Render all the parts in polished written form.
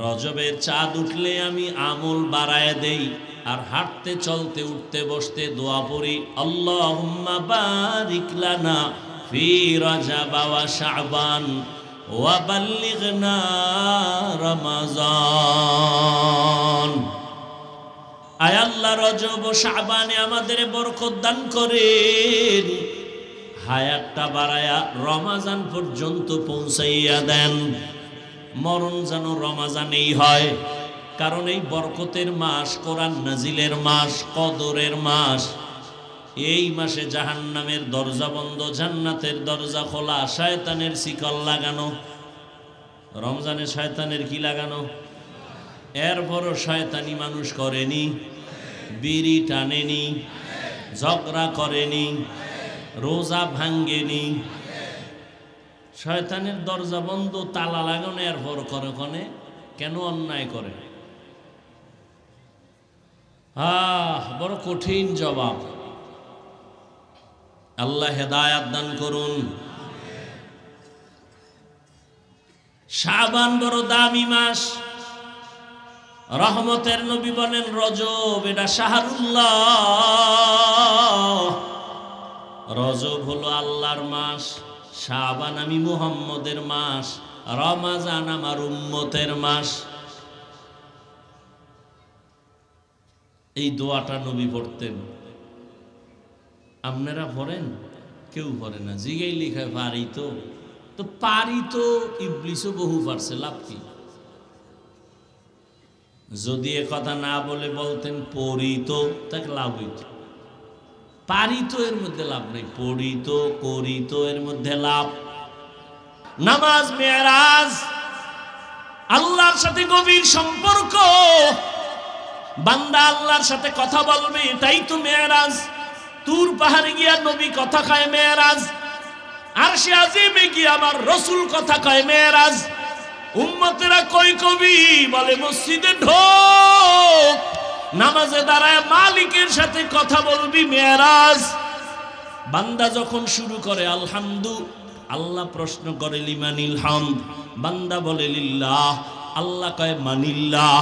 রজবের চাঁদ উঠলে আমি আমল বাড়ায় দেই, আর হাঁটতে চলতে উঠতে বসতে দোয়া পড়ি, আল্লাহুম্মা বারিক লানা ফি রজব ওয়া শাবান ওয়া বাল্লিগনা রমাজান। আয় আল্লাহ, রজব ও শাবানে আমাদের বরকত দান করেন, হায়াতটা বাড়ায়া রমাজান পর্যন্ত পৌঁছাইয়া দেন। মরণ যেন রমাজানেই হয়, কারণ এই বরকতের মাস, কোরআন নাজিলের মাস, কদরের মাস। এই মাসে জাহান্নামের দরজা বন্ধ, জান্নাতের দরজা খোলা, শয়তানের শিকল লাগানো। রমজানে শয়তানের কি লাগানো? এরপরও শয়তানি মানুষ করেনি, বিড়ি টানেনি, ঝগড়া করেনি, রোজা ভাঙ্গেনি। শয়তানের দরজা বন্ধ, তালা লাগানো, এরপর করে কনে কেন অন্যায় করে? বড় কঠিন জবাব। আল্লাহ হেদায়াত দান করুন। শাবান বড় দামি মাস। রহমতের নবী বলেন রজব এটা শাহরুল্লাহ। রজব হলো আল্লাহর মাস, শাবান আমি মুহাম্মদের মাস, রমাজান আমার উম্মতের মাস। এই দোয়াটা নবী পড়তেন। আপনারা পড়েন? কেউ পড়ে না। জিগাই লিখায় পারি তো পারি তো, ইবলিসও বহু পারছে, লাভ কি? যদি এ কথা না বলে বলতেন পড়ি তো, তাকে লাভ হইত। পারি তো এর মধ্যে লাভ নেই, পড়ি তো করি তো এর মধ্যে লাভ। নামাজ মেরাজ, আল্লাহর সাথে গভীর সম্পর্ক। বান্দা আল্লাহর সাথে কথা বলবে, এটাই তো মেরাজ। তুর পাহাড়ে গিয়া নবী কথা কয় মেরাজ, আরশে আজিমে গিয়া আমার রসুল কথা কয় মেরাজ। উম্মতেরা কই কবি বলে মসজিদে ঢোক, নামাজে দাঁড়ায় মালিকের সাথে কথা বলবি মেরাজ। বান্দা যখন শুরু করে আলহামদু, আল্লাহ প্রশ্ন করে লিমানিল হামদ, বান্দা বলে লিল্লাহ, আল্লাহ কয় মানিল্লাহ।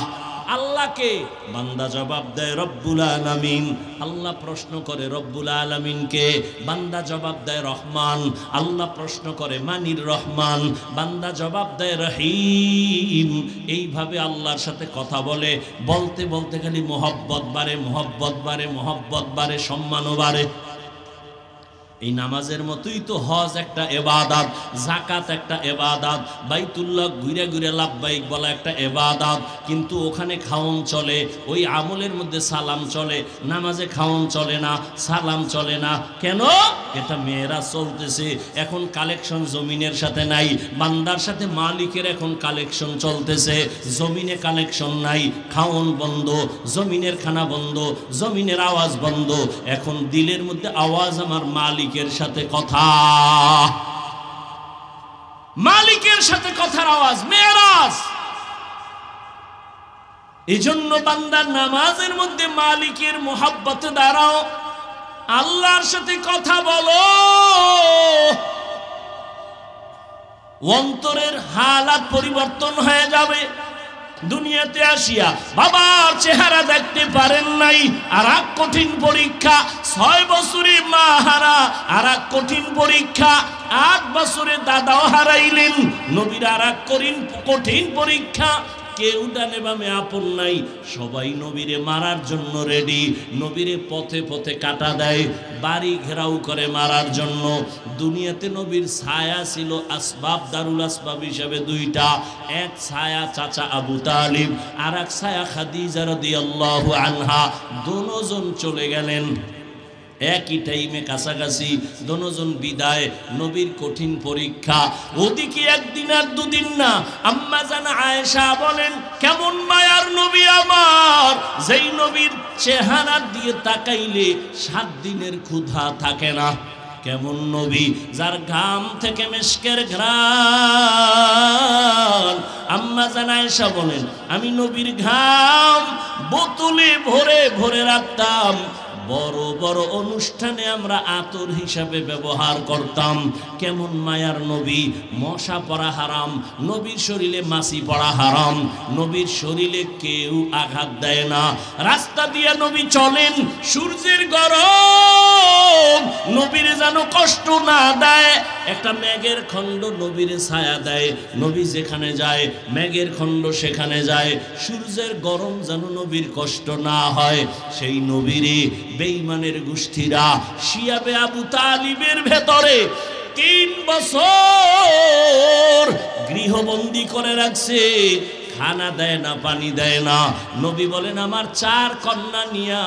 আল্লাহকে বান্দা জবাব দেয় রব্বুল আলামিন। আল্লাহ প্রশ্ন করে রব্বুল আলামিনকে, বান্দা জবাব দেয় রহমান। আল্লাহ প্রশ্ন করে মানির রহমান, বান্দা জবাব দেয় রহিম। এইভাবে আল্লাহর সাথে কথা বলে, বলতে বলতে খালি মোহব্বত বাড়ে, মোহব্বত বাড়ে, মোহব্বত বাড়ে, সম্মানও বাড়ে। এই নামাজের মতোই তো হজ একটা ইবাদত, যাকাত একটা ইবাদত, বাইতুল্লাহ ঘুরে ঘুরে লাব্বাইক বলা একটা ইবাদত। কিন্তু ওখানে খাওন চলে, ওই আমলের মধ্যে সালাম চলে। নামাজে খাওন চলে না, সালাম চলে না। কেন? এটা মেয়েরাজ চলতেছে। এখন কালেকশন জমিনের সাথে নাই, বান্দার সাথে মালিকের এখন কালেকশন চলতেছে। জমিনে কালেকশন নাই, খাওন বন্ধ, জমিনের খানা বন্ধ, জমিনের আওয়াজ বন্ধ। এখন দিলের মধ্যে আওয়াজ আমার মালিক সাথে কথা, মালিকের সাথে কথার আওয়াজ মেরাজ। এই জন্য বান্দার নামাজের মধ্যে মালিকের মোহাব্বতে দাঁড়াও, আল্লাহর সাথে কথা বলো। অন্তরের হালাত পরিবর্তন হয়ে যাবে। দুনিয়াতে আসিয়া বাবার চেহারা দেখতে পারেন নাই, আর এক কঠিন পরীক্ষা। 6 বছরে মা হারা, আর এক কঠিন পরীক্ষা। 8 বছরে দাদাও হারাইলেন, নবীর আর এক কঠিন পরীক্ষা। কেউ ডানে বামে আপন নাই, সবাই নবীরে মারার জন্য রেডি। নবীরে পথে পথে কাটা দেয়, বাড়ি ঘেরাও করে মারার জন্য। দুনিয়াতে নবীর ছায়া ছিল আসবাব, দারুল আসবাব হিসাবে 2টা। এক ছায়া চাচা আবু তালিব, আর এক ছায়া খাদিজা রাদিয়াল্লাহু আনহা। দুজন চলে গেলেন একই টাইমে, কাছাকাছি। দুজন বিদায়, নবীর কঠিন পরীক্ষা। ওদিকে একদিন আর দুদিন না। আম্মা জান আয়েশা বলেন, কেমন মায়ার নবী আমার, যেই নবীর চেহারা দিয়ে তাকাইলে 7 দিনের ক্ষুধা থাকে না। কেমন নবী, যার ঘাম থেকে মিশকের ঘ্রাণ। আম্মা জান আয়েশা বলেন, আমি নবীর ঘাম বোতলে ভরে ভরে রাখতাম, বড় বড় অনুষ্ঠানে আমরা আতর হিসাবে ব্যবহার করতাম। কেমন মায়ার নবী, মশা পড়া হারাম, নবীর শরীরে মাছি পড়া হারাম, নবীর শরীরে কেউ আঘাত দেয় না। রাস্তা দিয়ে নবী চলেন, সূর্যের গরম নবীর যেন কষ্ট না দেয়। একটা মেঘের খণ্ড নবীর ছায়া দেয়, নবী যেখানে যায় মেঘের খণ্ড সেখানে যায়। সূর্যের গরম যেন নবীর কষ্ট না হয়। সেই নবীরে বেঈমানের গোষ্ঠীরা শিয়াবে আবু তালিবের ভেতরে 3 বছর গৃহবন্দী করে রাখছে। খানা দেয় না, পানি দেয় না। নবী বলেন আমার 4 কন্যা নিয়া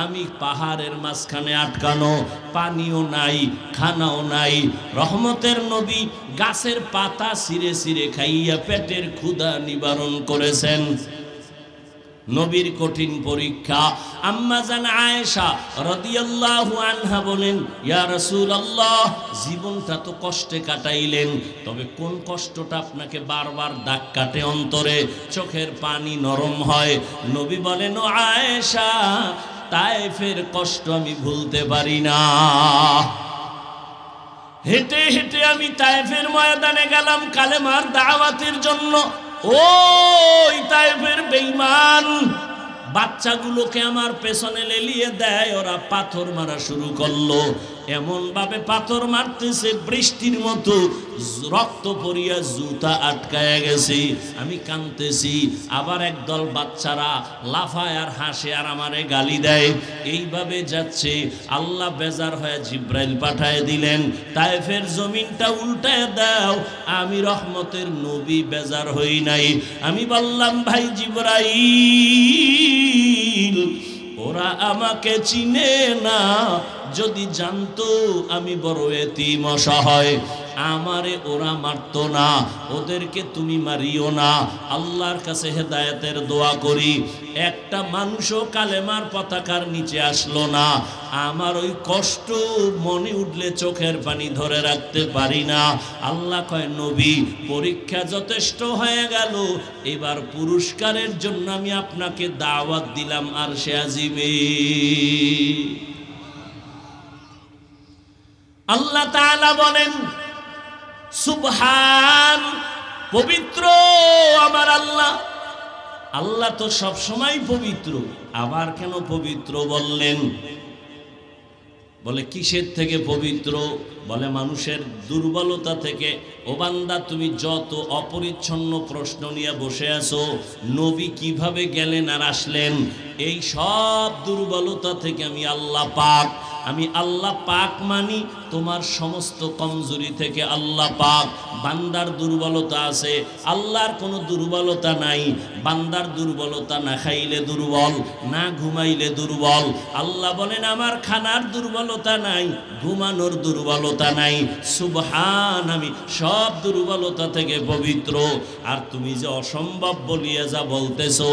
আমি পাহাড়ের মাঝখানে আটকানো, পানিও নাই, খানাও নাই। রহমতের নবী গাছের পাতা ছিঁড়ে ছিঁড়ে খাইয়া পেটের ক্ষুধা নিবারণ করেছেন। নবীর কঠিন পরীক্ষা। আম্মা জান আয়েশা রাদিয়াল্লাহু আনহা বলেন, ইয়া রাসূলুল্লাহ, জীবনটা তো কষ্টে কাটাইলেন, তবে কোন কষ্টটা আপনাকে বারবার দাগ কাটে অন্তরে, চোখের পানি নরম হয়? নবী বলেন, ও আয়েশা, তায়েফের কষ্ট আমি ভুলতে পারি না। হেঁটে হেঁটে আমি তায়েফের ময়দানে গেলাম কালেমার দাওয়াতের জন্য। ওই তায়েফের বেঈমান বাচ্চাগুলোকে আমার পেছনে লেলিয়ে দেয়, ওরা পাথর মারা শুরু করলো। এমন ভাবে পাথর মারতেছে বৃষ্টির মতো, রক্ত পড়িয়া জুতা আটকায়া গেছে। আমি কাঁদতেছি। আবার একদল বাচ্চারা লাফায় আর হাসে আর আমারে গালি দেয়। এইভাবে যাচ্ছে। আল্লাহ বেজার হয়ে জিব্রাইল পাঠায় দিলেন, তায়েফের জমিনটা উল্টায় দাও। আমি রহমতের নবী বেজার হই নাই। আমি বললাম, ভাই জিব্রাইল, ওরা আমাকে চিনে না। যদি জানতো আমি বড় এতিম অসহায়, আমারে ওরা মারতো না। ওদেরকে তুমি মারিও না। আল্লাহর কাছে হেদায়েতের দোয়া করি, একটা মানুষও কালেমার পতাকার নিচে আসলো না। আমার ওই কষ্ট মনে উঠলে চোখের পানি ধরে রাখতে পারি না। আল্লাহ কয়, নবী, পরীক্ষা যথেষ্ট হয়ে গেল, এবার পুরস্কারের জন্য আমি আপনাকে দাওয়াত দিলাম আরশে আজিমে। আল্লাহ তাআলা বলেন, সুবহান, পবিত্র আমার আল্লাহ। আল্লাহ তো সব সময় পবিত্র, আবার কেন পবিত্র বললেন? বলে কিসের থেকে পবিত্র? বলে মানুষের দুর্বলতা থেকে। ও বান্দা, তুমি যত অপরিচ্ছন্ন প্রশ্ন নিয়ে বসে আছো, নবী কিভাবে গেলেন আর আসলেন, এই সব দুর্বলতা থেকে আমি আল্লাহ পাক। আমি আল্লাহ পাক মানি তোমার সমস্ত কমজোরি থেকে আল্লাহ পাক। বান্দার দুর্বলতা আছে, আল্লাহর কোনো দুর্বলতা নাই। বান্দার দুর্বলতা না খাইলে দুর্বল, না ঘুমাইলে দুর্বল। আল্লাহ বলেন, আমার খানার দুর্বলতা নাই, ঘুমানোর দুর্বলতা নাই। সুবহান, আমি সব দুর্বলতা থেকে পবিত্র। আর তুমি যে অসম্ভব বলিয়া যা বলতেছো,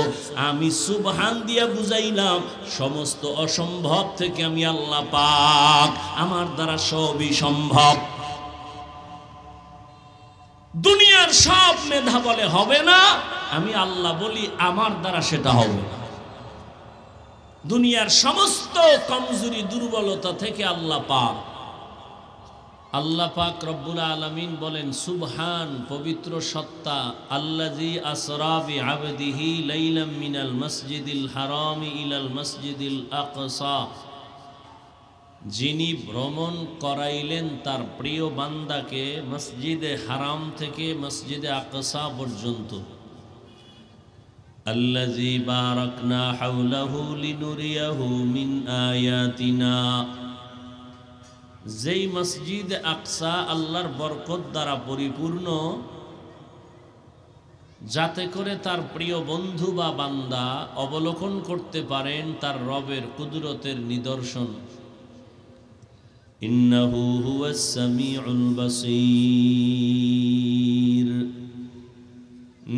আমি সুবহান দিয়া বুঝাইলাম, সমস্ত অসম্ভব থেকে আমি আল্লাহ পাক, আমার দ্বারা সবই সম্ভব। দুনিয়ার সব মেধা বলে হবে না, আমি আল্লাহ বলি আমার দ্বারা সেটা হবে। দুনিয়ার সমস্ত কমজোরি দুর্বলতা থেকে আল্লাহ পাক। আল্লাহ পাক রব্বুল আলামিন বলেন, সুবহান, পবিত্র সত্তা, আল্লাযী আসরা বিআবদিহি লাইলাম মিনাল মসজিদিল হারামি ইলাল মসজিদিল আকসা, যিনি ভ্রমণ করাইলেন তার প্রিয় বান্দাকে মসজিদে হারাম থেকে মসজিদে আকসা পর্যন্ত। আল্লাযী বারাকনা হাওলাহু লিনুরিয়াহু মিন আয়াতিনা, যেই মসজিদ আকসা আল্লাহর বরকত দ্বারা পরিপূর্ণ, যাতে করে তার প্রিয় বন্ধু বা বান্দা অবলোকন করতে পারেন তার রবের কুদরতের নিদর্শন। ইন্নাহু হুয়াস সামিউল বাসীর,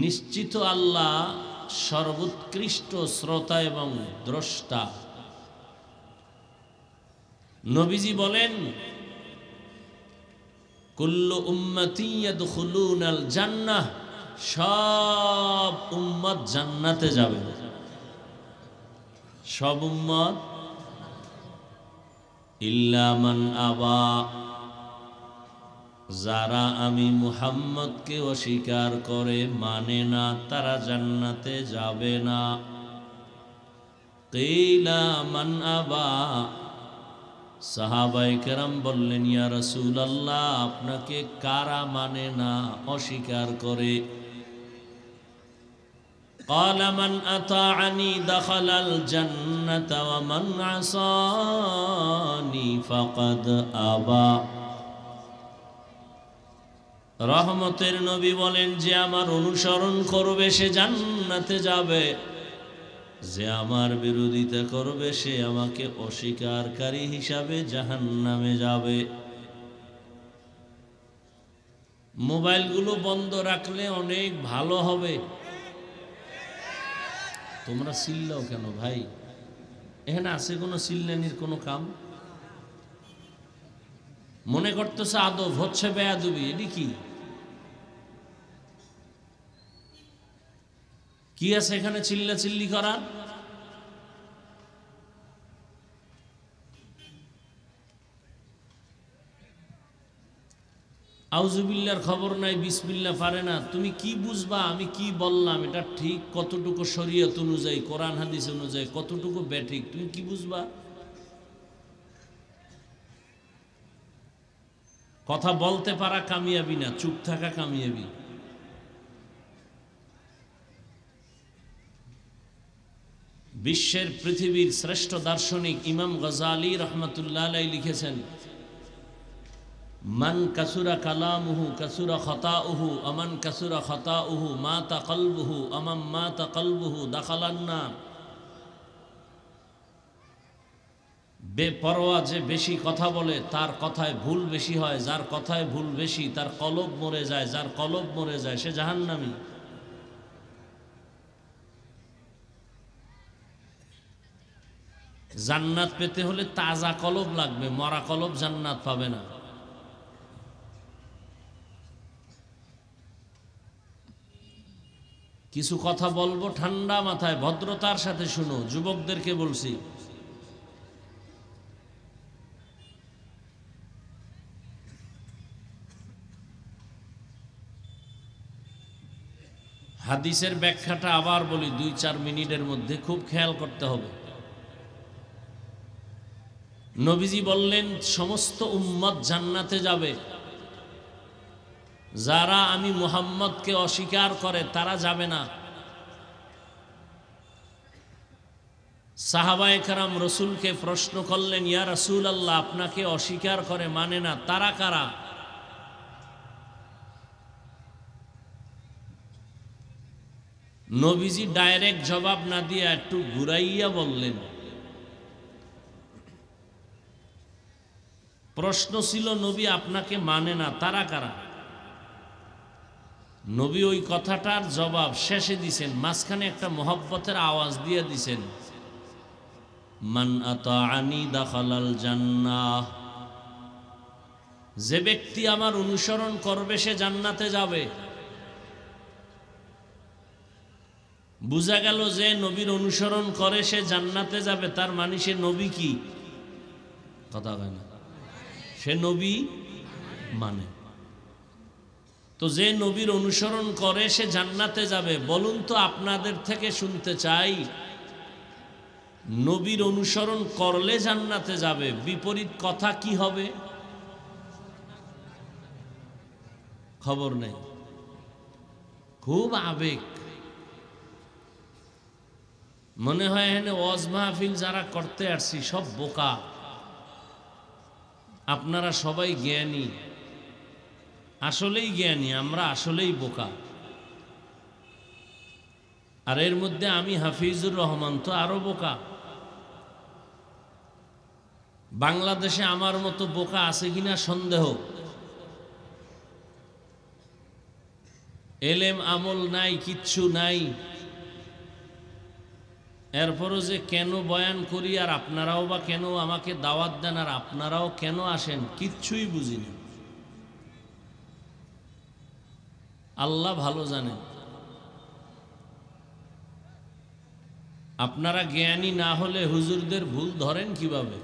নিশ্চিত আল্লাহ সর্বোৎকৃষ্ট শ্রোতা এবং দ্রষ্টা। নবীজি বলেন, কুল্লু উম্মতি ইয়াদখুলুনাল জান্নাহ, সব উম্মত জান্নাতে যাবে। সব উম্মত ইল্লা মান আবা, যারা আমি মুহাম্মদকে অস্বীকার করে মানে না তারা জান্নাতে যাবে না। কিলা মান আবা, সাহাবায়ে কেরাম বললেন ইয়া রাসূলুল্লাহ আপনাকে কারা মানে না অস্বীকার করে? قال من أطاعني دخل الجنة ومن عصاني فقد أبى। রহমতের নবী বলেন যে আমার অনুসরণ করবে সে জান্নাতে যাবে, যে আমার বিরোধিতা করবে সে আমাকে অস্বীকারকারী হিসাবে জাহান্নামে যাবে। মোবাইলগুলো বন্ধ রাখলে অনেক ভালো হবে। তোমরা চিল্লাও কেন ভাই? এখানে আছে কোনো চিল্লানির কোনো কাম? মনে করতেছে আদব, হচ্ছে বেয়াদবি। এটি কি আছে এখানে চিল্লা চিল্লি করার? আউযুবিল্লাহর খবর নাই, বিসমিল্লাহ পারে না। তুমি কি বুঝবা আমি কি বললাম এটা ঠিক কতটুকু শরীয়ত অনুযায়ী, কোরআন হাদিস অনুযায়ী কতটুকু ব্যাঠিক তুমি কি বুঝবা? কথা বলতে পারা কামিয়াবি না, চুপ থাকা কামিয়াবি। বিশ্বের পৃথিবীর শ্রেষ্ঠ দার্শনিক ইমাম গজালি রহমতুল্লাহ আলাইহি লিখেছেন, মান কাসুরা কালামুহু কাসুরা খতাউহু আমান কাসুরা খতাউহু মাতা কলবুহু আমাম মাতা কলবুহু দাখালান নার। বেপরোয়া যে বেশি কথা বলে তার কথায় ভুল বেশি হয়, যার কথায় ভুল বেশি তার কলব মরে যায়, যার কলব মরে যায় সে জাহান্নামী। জান্নাত পেতে হলে তাজা কলব লাগবে, মরা কলব জান্নাত পাবে না। কিছু কথা বলবো ঠান্ডা মাথায় ভদ্রতার সাথে শুনো, যুবকদেরকে বলছি। হাদিসের ব্যাখ্যাটা আবার বলি 2-4 মিনিটের মধ্যে, খুব খেয়াল করতে হবে। নবীজি বললেন সমস্ত উম্মত জান্নাতে যাবে, যারা আমি মুহাম্মদকে অস্বীকার করে তারা যাবে না। সাহাবায়ে কেরাম রসুলকে প্রশ্ন করলেন ইয়া রাসূলুল্লাহ আপনাকে অস্বীকার করে মানে না তারা কারা? নবীজি ডাইরেক্ট জবাব না দিয়ে একটু ঘুরাইয়া বললেন। প্রশ্ন ছিল নবী আপনাকে মানে না তারা কারা? নবী ওই কথাটার জবাব শেষে দিছেন, মাঝখানে একটা মহব্বতের আওয়াজ দিয়ে দিছেন, মান আতাআনি দাখালাল জান্নাহ। যে ব্যক্তি আমার অনুসরণ করবে সে জান্নাতে যাবে। বুঝা গেল যে নবীর অনুসরণ করে সে জান্নাতে যাবে, তার মানে সে নবী কি? কথা হয় না, সে নবী মানে। তো যে নবীর অনুসরণ করে সে জান্নাতে যাবে। বলুন তো আপনাদের থেকে শুনতে চাই, নবীর অনুসরণ করলে জান্নাতে যাবে, বিপরীত কথা কি হবে? খবর নেই, খুব আবেগ। মনে হয় এখানে ওয়াজ মাহফিল যারা করতে আসছি সব বোকা, আপনারা সবাই জ্ঞানী। আসলেই জ্ঞানী, আমরা আসলেই বোকা। আর এর মধ্যে আমি হাফিজুর রহমান তো আরো বোকা। বাংলাদেশে আমার মতো বোকা আছে কিনা সন্দেহ। এলেম আমল নাই, কিচ্ছু নাই, এরপরও যে কেন বয়ান করি আর আপনারাও বা কেন আমাকে দাওয়াত দেন আর আপনারাও কেন আসেন কিচ্ছুই বুঝি না। আল্লাহ ভালো জানেন। আপনারা জ্ঞানী না হলে হুজুরদের ভুল ধরেন কিভাবে?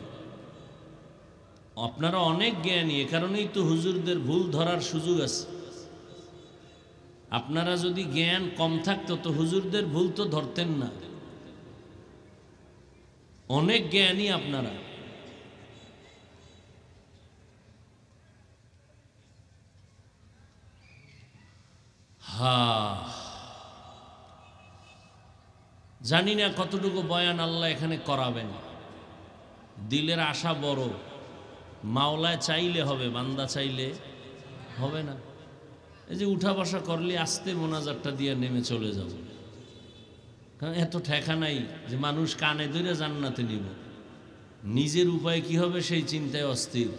আপনারা অনেক জ্ঞানী, এ কারণেই তো হুজুরদের ভুল ধরার সুযোগ আছে। আপনারা যদি জ্ঞান কম থাকতো তো হুজুরদের ভুল তো ধরতেন না। অনেক জ্ঞানী আপনারা। জানি না কতটুকু বয়ান আল্লাহ এখানে করাবেন। দিলের আশা বড়, মাওলায় চাইলে হবে, বান্দা চাইলে হবে না। এই যে উঠা বসা করলে আস্তে মোনাজাতটা দিয়ে নেমে চলে যাব, কারণ এত ঠেকা নাই যে মানুষ কানে ধরে জান্নাতে নিব। নিজের উপায় কি হবে সেই চিন্তায় অস্থির।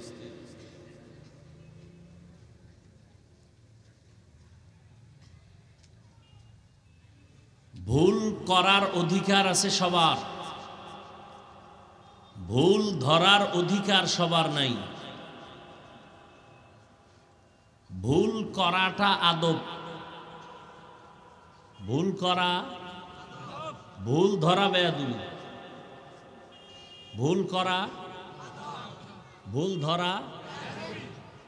ভুল করার অধিকার আছে সবার, ভুল ধরার অধিকার সবার নাই। ভুল করাটা আদব, ভুল করা, ভুল ধরা বেয়াদবি, ভুল করা, ভুল ধরা,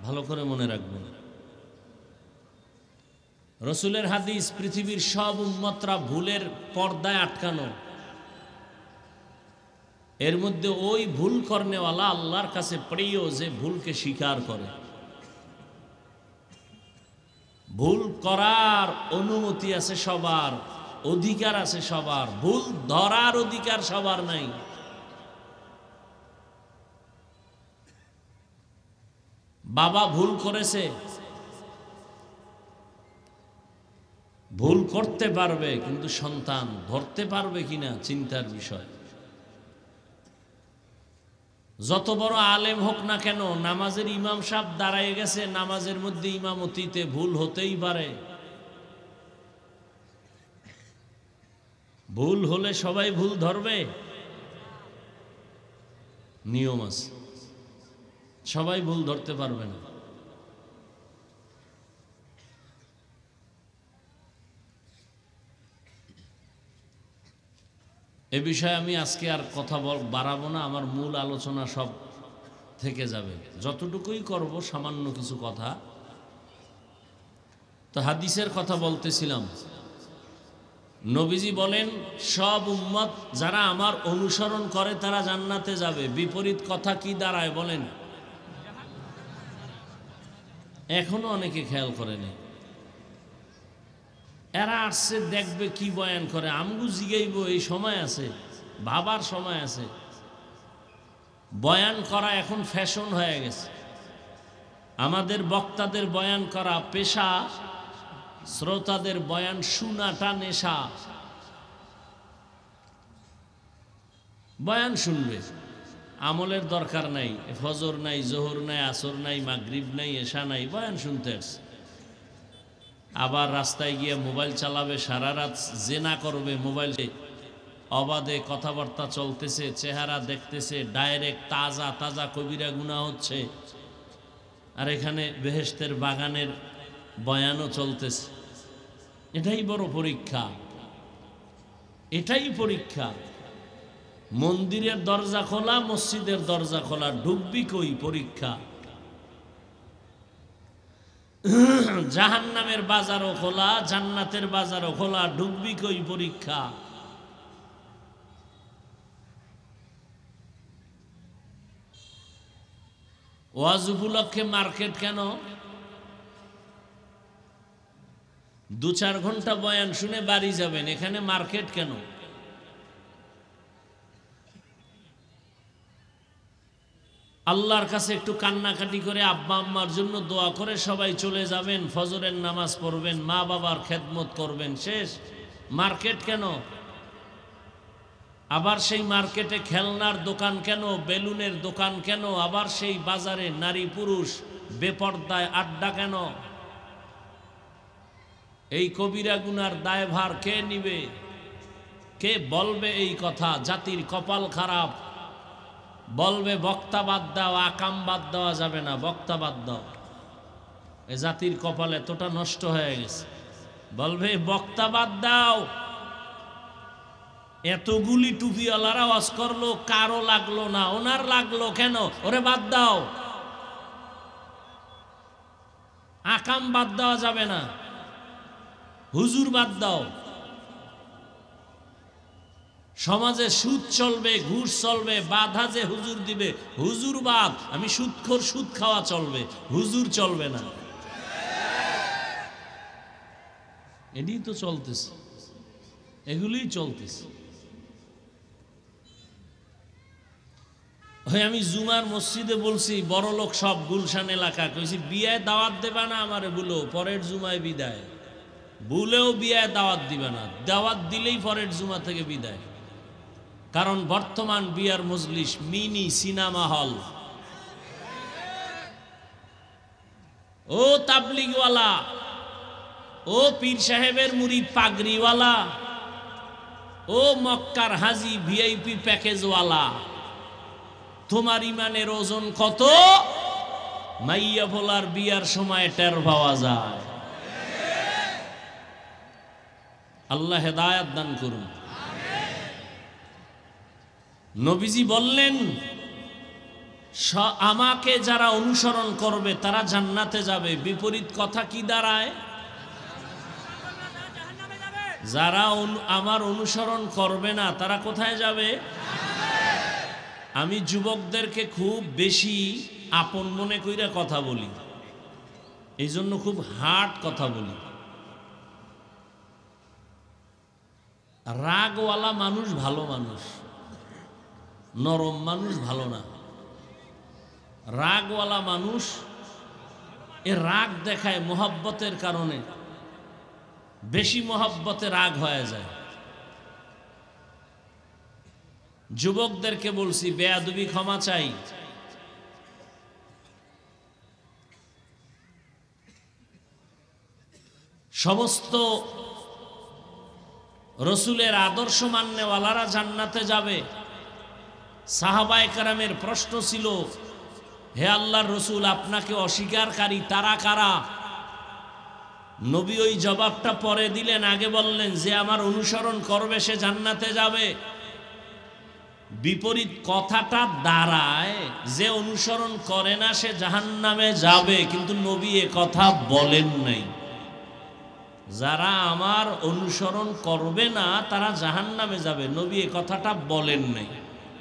ভালো করে মনে রাখবেন। রসুলের হাদিস, পৃথিবীর সব উম্মতরা ভুলের পর্দায় আটকানো, এর মধ্যে ওই ভুল করনেওয়ালা আল্লাহর কাছে প্রিয় যে ভুলকে স্বীকার করে। ভুল করার অনুমতি আছে সবার, অধিকার আছে সবার, ভুল ধরার অধিকার সবার নাই। বাবা ভুল করেছে, ভুল করতে পারবে, কিন্তু সন্তান ধরতে পারবে কিনা চিন্তার বিষয়। যত বড় আলেম হোক না কেন, নামাজের ইমাম সাহেব দাঁড়ায় গেছে, নামাজের মধ্যে ইমামতিতে ভুল হতেই পারে। ভুল হলে সবাই ভুল ধরবে? নিয়ম আছে, সবাই ভুল ধরতে পারবে না। এ বিষয়ে আমি আজকে আর কথা বাড়াবো না, আমার মূল আলোচনা সব থেকে যাবে। যতটুকুই করব সামান্য কিছু কথা। তো হাদিসের কথা বলতেছিলাম, নবীজি বলেন সব উম্মত যারা আমার অনুসরণ করে তারা জান্নাতে যাবে। বিপরীত কথা কি দাঁড়ায় বলেন? এখনো অনেকে খেয়াল করেনি। এরা আসছে দেখবে কি বয়ান করে, আমগু জিগাইব, এই সময় আছে, ভাবার সময় আছে। বয়ান করা এখন ফ্যাশন হয়ে গেছে। আমাদের বক্তাদের বয়ান করা পেশা, শ্রোতাদের বয়ান শোনাটা নেশা। বয়ান শুনবে, আমলের দরকার নাই, ফজর নাই, জোহর নাই, আসর নাই, মাগরিব নাই, এশা নাই, বয়ান শুনতে আসছে। আবার রাস্তায় গিয়ে মোবাইল চালাবে, সারা রাত জেনা করবে, মোবাইলে অবাধে কথাবার্তা চলতেছে, চেহারা দেখতেছে, ডাইরেক্ট তাজা তাজা কবিরা গুনাহ হচ্ছে। আর এখানে বেহেশতের বাগানের বয়ানও চলতেছে। এটাই বড় পরীক্ষা, এটাই পরীক্ষা। মন্দিরের দরজা খোলা, মসজিদের দরজা খোলা, ঢুকবি কই? পরীক্ষা। জাহান্নামের বাজারও খোলা, জান্নাতের বাজারও খোলা, ঢুকবি কই? পরীক্ষা। ওয়াজ উপলক্ষে মার্কেট কেন? 2-4 ঘন্টা বয়ান শুনে বাড়ি যাবেন, এখানে মার্কেট কেন? আল্লাহর কাছে একটু কান্নাকাটি করে আব্বা আম্মার জন্য দোয়া করে সবাই চলে যাবেন, ফজরের নামাজ পড়বেন, মা বাবার খেদমত করবেন, শেষ। মার্কেট কেন? আবার সেই মার্কেটে খেলনার দোকান কেন, বেলুনের দোকান কেন? আবার সেই বাজারে নারী পুরুষ বেপর্দায় আড্ডা কেন? এই কবিরা গুনার দায়ভার কে নিবে? কে বলবে এই কথা? জাতির কপাল খারাপ। বলবে বক্তা বাদ দাও, আকাম বাদ দেওয়া যাবে না, বক্তা বাদ দাও। এ জাতির কপাল এতটা নষ্ট হয়ে গেছে। বলবে বক্তা বাদ দাও। এতগুলি টুপিওয়ালারা ওয়াজ করলো, কারো লাগলো না, ওনার লাগলো কেন? ওরে বাদ দাও। আকাম বাদ দেওয়া যাবে না, হুজুর বাদ দাও। সমাজে সুদ চলবে, ঘুষ চলবে, বাধা যে হুজুর দিবে, হুজুর বাদ। আমি সুদখোর, সুদ খাওয়া চলবে, হুজুর চলবে না। এটাই তো চলতেছে, এগুলোই চলতেছে। আমি জুমার মসজিদে বলছি, বড় লোক সব গুলশান এলাকা, কইছি বিয়ায় দাওয়াত দেবা না আমারে, বলো পরের জুমায় বিদায়। বলেও বিয়ায় দাওয়াত দিবে না, দাওয়াত দিলেই পরের জুমা থেকে বিদায়। কারণ বর্তমান বিয়ার মজলিস মিনি সিনেমা হল। ও তাবলিগওয়ালা, ও পীর সাহেবের মুরিদ পাগড়িওয়ালা, ও মক্কার হাজি ভিআইপি প্যাকেজওয়ালা, তোমার ইমানের ওজন কত? মাইয়া ভোলার বিয়ার সময় টের পাওয়া যায়। আল্লাহ হেদায়াত দান করুন। নবীজি বললেন, আমাকে যারা অনুসরণ করবে তারা জান্নাতে যাবে। বিপরীত কথা কি দাঁড়ায়? যারা আমার অনুসরণ করবে না তারা কোথায় যাবে? আমি যুবকদেরকে খুব বেশি আপন মনে কইরা কথা বলি, এই জন্য খুব হার্ড কথা বলি। রাগওয়ালা মানুষ ভালো মানুষ, নরম মানুষ ভালো না। রাগওয়ালা মানুষ এ রাগ দেখায় মোহাব্বতের কারণে, বেশি মোহাব্বতে রাগ হয়ে যায়। যুবকদেরকে বলছি, বেয়াদবি ক্ষমা চাই। সমস্ত রসুলের আদর্শ মান্যওয়ালারা জান্নাতে যাবে। সাহাবায়ে কেরামের প্রশ্ন ছিল, হে আল্লাহর রসুল, আপনাকে অস্বীকারী তারা কারা? নবী ওই জবাবটা পরে দিলেন, আগে বললেন যে আমার অনুসরণ করবে সে জান্নাতে যাবে। বিপরীত কথাটা দাঁড়ায় যে অনুসরণ করে না সে জাহান্নামে যাবে, কিন্তু নবী এ কথা বলেন নাই। যারা আমার অনুসরণ করবে না তারা জাহান্নামে যাবে, নবী এ কথাটা বলেন নাই।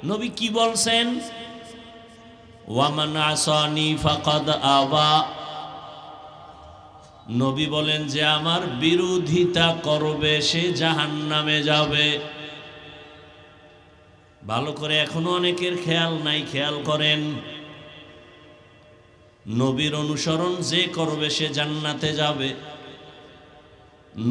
নবী কি বলছেন? ওয়ামান আসানি ফাকাদ আবা। নবী বলেন যে আমার বিরোধিতা করবে সে জাহান্নামে যাবে। ভালো করে এখনো অনেকের খেয়াল নাই, খেয়াল করেন। নবীর অনুসরণ যে করবে সে জান্নাতে যাবে,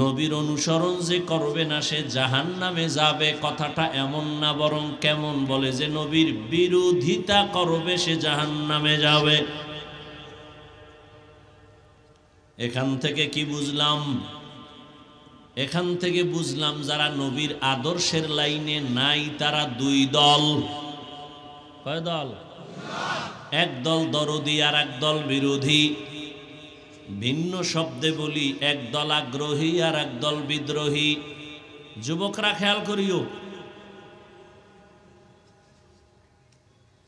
নবীর অনুসরণ যে করবে না সে জাহান্নামে যাবে। কথাটা এমন না, বরং কেমন বলে যে নবীর বিরোধিতা করবে সে জাহান্নামে যাবে। এখান থেকে কি বুঝলাম? এখান থেকে বুঝলাম যারা নবীর আদর্শের লাইনে নাই তারা দুই দল। কয় দল? এক দল দরদি আর এক দল বিরোধী। ভিন্ন শব্দে বলি, এক দল আগ্রহী আর এক দল বিদ্রোহী। যুবকরা খেয়াল করিও,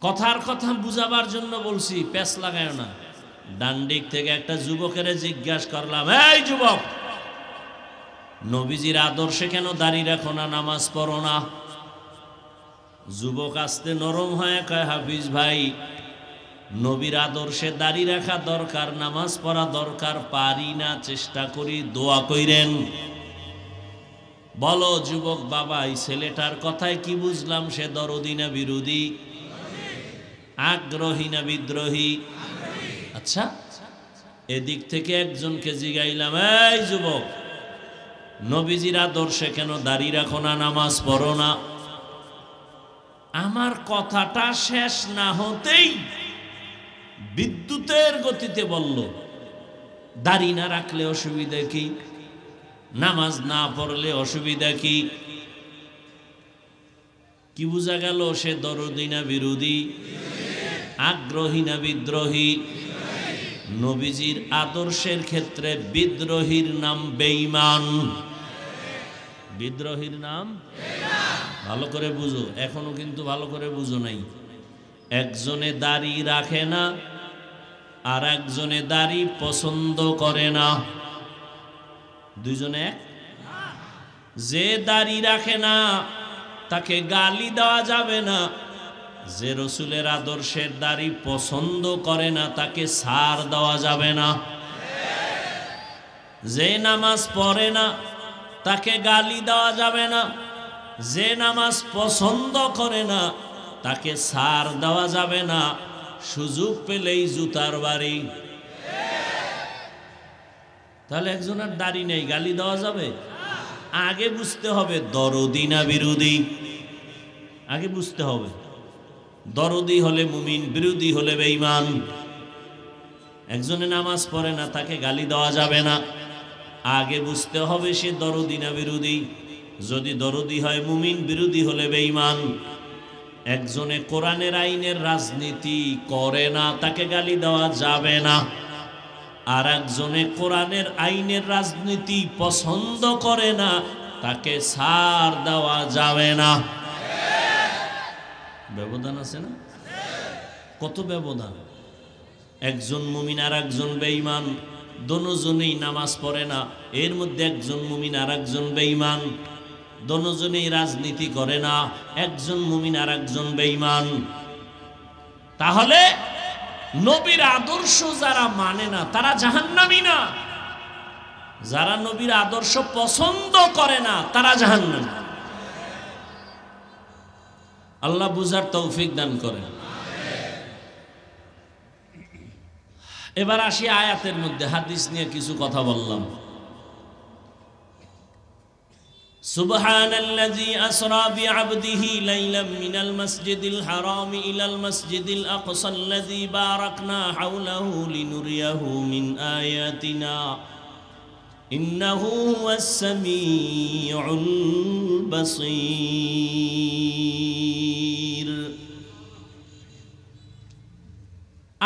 কথার কথা বুঝাবার জন্য বলছি, প্যাচ লাগায় না। ডান দিক থেকে একটা যুবকের জিজ্ঞাসা করলাম, এই যুবক, নবীজির আদর্শে কেন দাঁড়িয়ে রাখো না, নামাজ পড়ো না? যুবক আস্তে নরম হয়ে কয়, হাফিজ ভাই, নবীর আদর্শে দাঁড়িয়ে রাখা দরকার, নামাজ পড়া দরকার, পারি না, চেষ্টা করি, দোয়া কইরেন। বলো যুবক বাবা, এই ছেলেটার কথায় কি বুঝলাম? সে দরদি না বিরোধী? আগ্রহী না বিদ্রোহী? আচ্ছা, এদিক থেকে একজনকে জিগাইলাম, এই যুবক, নবীজির আদর্শে কেন দাঁড়িয়ে রাখো না, নামাজ পড়ো না? আমার কথাটা শেষ না হতেই বিদ্যুতের গতিতে বলল, দাড়ি না রাখলে অসুবিধা কি? নামাজ না পড়লে অসুবিধা কি? কি বোঝা গেল? সে দরদি না বিরোধী? আগ্রহী না বিদ্রোহী? নবীজির আদর্শের ক্ষেত্রে বিদ্রোহীর নাম বেঈমান। বিদ্রোহীর নাম, ভালো করে বুঝো, এখনো কিন্তু ভালো করে বুঝো নাই। একজনে দাড়ি রাখে না, আর একজনে দাড়ি পছন্দ করে না। দুইজনে এক? যে দাড়ি রাখে না তাকে গালি দেওয়া যাবে না, যে রসুলের আদর্শের দাড়ি পছন্দ করে না তাকে ছাড় দেওয়া যাবে না। যে নামাজ পড়ে না তাকে গালি দেওয়া যাবে না, যে নামাজ পছন্দ করে না তাকে ছাড় দেওয়া যাবে না। সুযোগ পেলেই জুতার বাড়ি। তাহলে একজনের দাড়ি নেই, গালি দেওয়া যাবে? আগে বুঝতে হবে দরদি না বিরোধী। আগে বুঝতে হবে দরদি হলে মুমিন, বিরোধী হলে বেঈমান। একজনে নামাজ পড়ে না তাকে গালি দেওয়া যাবে না, আগে বুঝতে হবে সে দরদি না বিরোধী। যদি দরদি হয় মুমিন, বিরোধী হলে বেঈমান। একজনে কোরআনের আইনের রাজনীতি করে না তাকে গালি দেওয়া যাবে না, আর একজনে কোরআনের আইনের রাজনীতি পছন্দ করে না তাকে ছাড় দেওয়া যাবে না। ব্যবধান আছে না? কত ব্যবধান! একজন মুমিন আর একজন বেঈমান, দোনোজনেই নামাজ পড়ে না, এর মধ্যে একজন মুমিন আর একজন বেঈমান। দোনোজনেই রাজনীতি করে না, একজন মুমিন আর একজন বেঈমান। তাহলে নবীর আদর্শ যারা মানে না তারা জাহান্নামী না, যারা নবীর আদর্শ পছন্দ করে না তারা জাহান্নামী। আল্লাহ বুঝার তৌফিক দান করেন। এবার আসি আয়াতের মধ্যে, হাদিস নিয়ে কিছু কথা বললাম। সুবহানাল্লাযী আসরা বিআবদিহি লাইলাম মিনাল মাসজিদিল হারামি ইলাল মাসজিদিল আকসাল্লাযী বারাকনা হাওলাহু লিনুরিয়াহু মিন আয়াতিনা ইন্নাহু হুয়াস সামিউল বাসীর।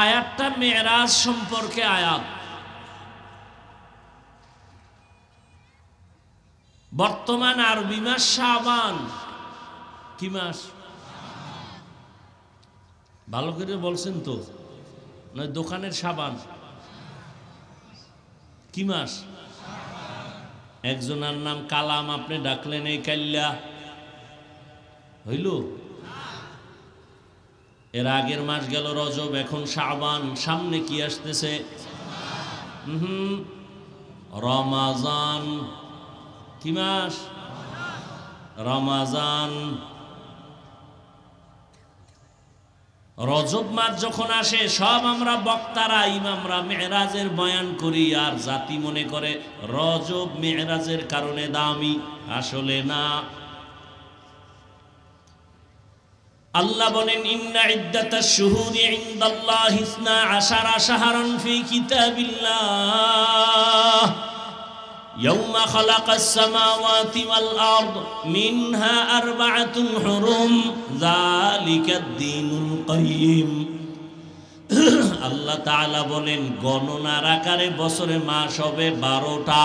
আয়াতটা মেরাজ সম্পর্কে আয়াত। বর্তমান আরবি মাস শাবান। কি মাস? ভালো করে বলছেন তো, নয় দোকানের সাবান। কি মাস? একজনের নাম কালাম, আপনি ডাকলেন এই কাল্লা, হইল? এর আগের মাস গেল রজব, এখন শাবান, সামনে কি আসতেছে? রমাজান। কি মাস? রমাজান। রজব মাস যখন আসে সব আমরা বক্তারা, ইমামরা মেরাজের বয়ান করি, আর জাতি মনে করে রজব মেরাজের কারণে দামি। আসলে না। আল্লাহ বলেন ইন্না ইদ্দাতাশ শুহুরি ইনদাল্লাহি 12 শাহরান ফি কিতাবিল্লাহ ইয়াওমা খালাকাস সামাওয়াতি ওয়াল আরদ মিনহা আরবাআতুন হুরুম যালিকাদ-দীনুল কাইয়্যিম। আল্লাহ তাআলা বলেন গণনার আকারে বছরে মাস হবে 12টা।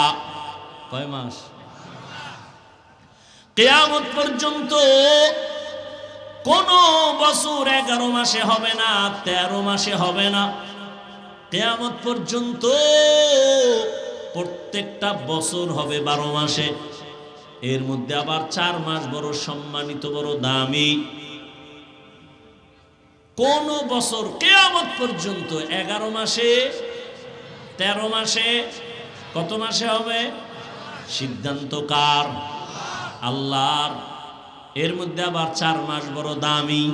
কয় মাস? কিয়ামত পর্যন্ত কোন বছর 11 মাসে হবে না, 13 মাসে হবে না। কিয়ামত পর্যন্ত প্রত্যেকটা বছর হবে 12 মাসে। এর মধ্যে আবার 4 মাস বড় সম্মানিত, বড় দামি। কোন বছর কিয়ামত পর্যন্ত 11 মাসে, 13 মাসে, কত মাসে হবে? সিদ্ধান্ত কার? আল্লাহর। এর মধ্যে আবার 4 মাস বড় দামি।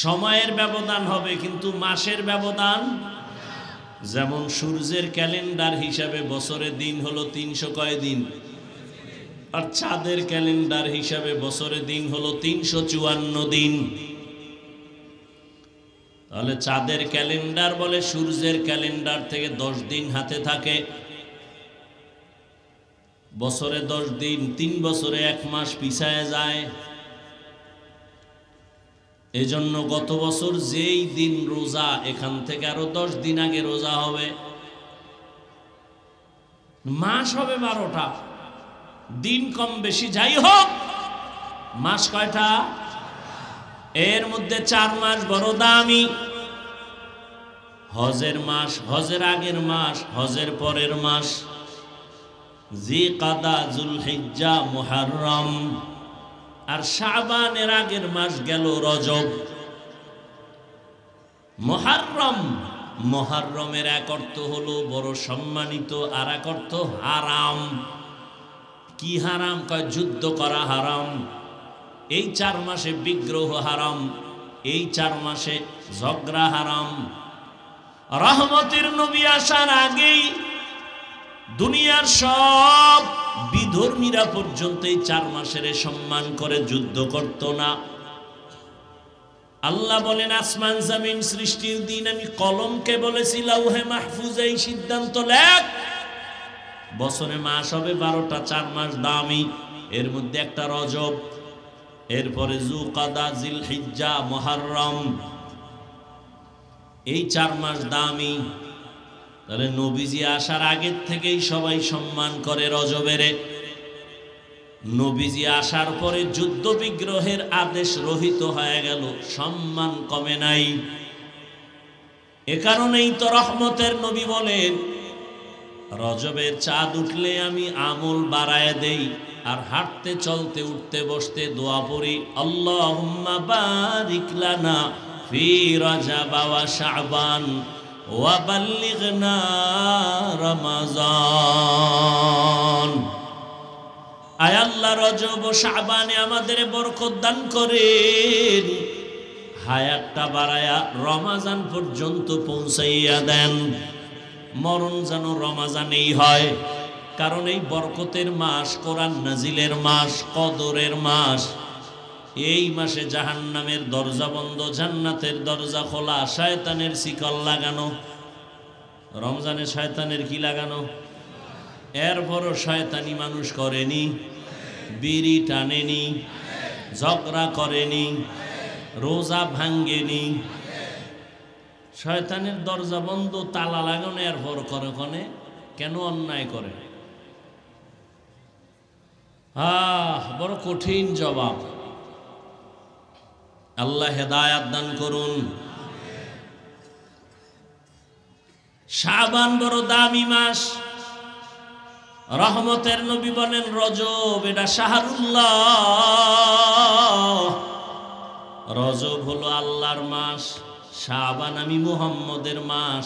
সময়ের ব্যবধান হবে কিন্তু মাসের ব্যবধান। যেমন সূর্যের ক্যালেন্ডার হিসাবে বছরে দিন হলো 300 কয় দিন, আর চাঁদের ক্যালেন্ডার হিসাবে বছরে দিন হলো 354 দিন। তাহলে চাঁদের ক্যালেন্ডার বলে সূর্যের ক্যালেন্ডার থেকে 10 দিন হাতে থাকে। বছরে 10 দিন, 3 বছরে 1 মাস পিছায় যায়। এজন্য গত বছর যেই দিন রোজা, এখান থেকে আরো 10 দিন আগে রোজা হবে। মাস হবে 12টা, দিন কম বেশি যাই হোক, মাস কয়টা? এর মধ্যে 4 মাস বড় দামি। হজের মাস, হজের আগের মাস, হজের পরের মাস, জিকাদা, জুলহিজ্জা, মুহররম। আর শাবানের আগের মাস গেল রজব। মুহররম, মুহররমের এক অর্থ হলো বড় সম্মানিত, আর এক অর্থ হারাম। কি হারাম? কয় যুদ্ধ করা হারাম। এই 4 মাসে বিগ্রহ হারাম, এই 4 মাসে ঝগড়া হারাম। রহমতের নবী আসার আগেই দুনিয়ার সব বিধর্মীরা পর্যন্ত এই 4 মাসের সম্মান করে যুদ্ধ করত না। আল্লাহ বলেন, আসমান জমিন সৃষ্টির দিন আমি কলমকে বলেছি লাউহে মাহফুজে এই সিদ্ধান্ত লেখ, বছরে মাস হবে 12টা, 4 মাস দামি, এর মধ্যে একটা রজব, এরপরে যুলকাদা, জিলহিজ্জা, মুহররম, এই 4 মাস দামি। তাহলে নবীজি আসার আগের থেকেই সবাই সম্মান করে রজবের। নবীজি আসার পরে যুদ্ধ বিগ্রহের আদেশ রহিত হয়ে গেল, সম্মান কমে নাই। এ কারণেই তো রহমতের নবী বলেন, রজবের চাঁদ উঠলে আমি আমল বাড়ায় দেই, আর হাঁটতে চলতে উঠতে বসতে দোয়া পড়ি, আল্লাহুম্মা বারিক লানা ফি রজব ওয়া শাবান ওয়া বাল্লিগনা রমাজান। আয় আল্লাহ, রজব ও শাবানে আমাদের বরকত দান করেন, হায়াতটা বাড়ায়া রমাজান পর্যন্ত পৌঁছাইয়া দেন। মরণ যেন রমাজানেই হয়, কারণ এই বরকতের মাস, কোরআন নাজিলের মাস, কদরের মাস। এই মাসে জাহান্নামের দরজা বন্ধ, জান্নাতের দরজা খোলা, শয়তানের শিকল লাগানো। রমজানে শয়তানের কি লাগানো? এরপরও শয়তানি মানুষ করেনি, বিড়ি টানেনি, ঝগড়া করেনি, রোজা ভাঙ্গেনি। শয়তানের দরজা বন্ধ, তালা লাগানো, এরপর করে কনে কেন অন্যায় করে? বড় কঠিন জবাব। আল্লাহ হেদায়াত দান করুন। শাবান বড় দামি মাস। রহমতের নবী বলেন, রজব এটা শাহরুল্লাহ, রজব হলো আল্লাহর মাস, শাবান আমি মুহাম্মদের মাস,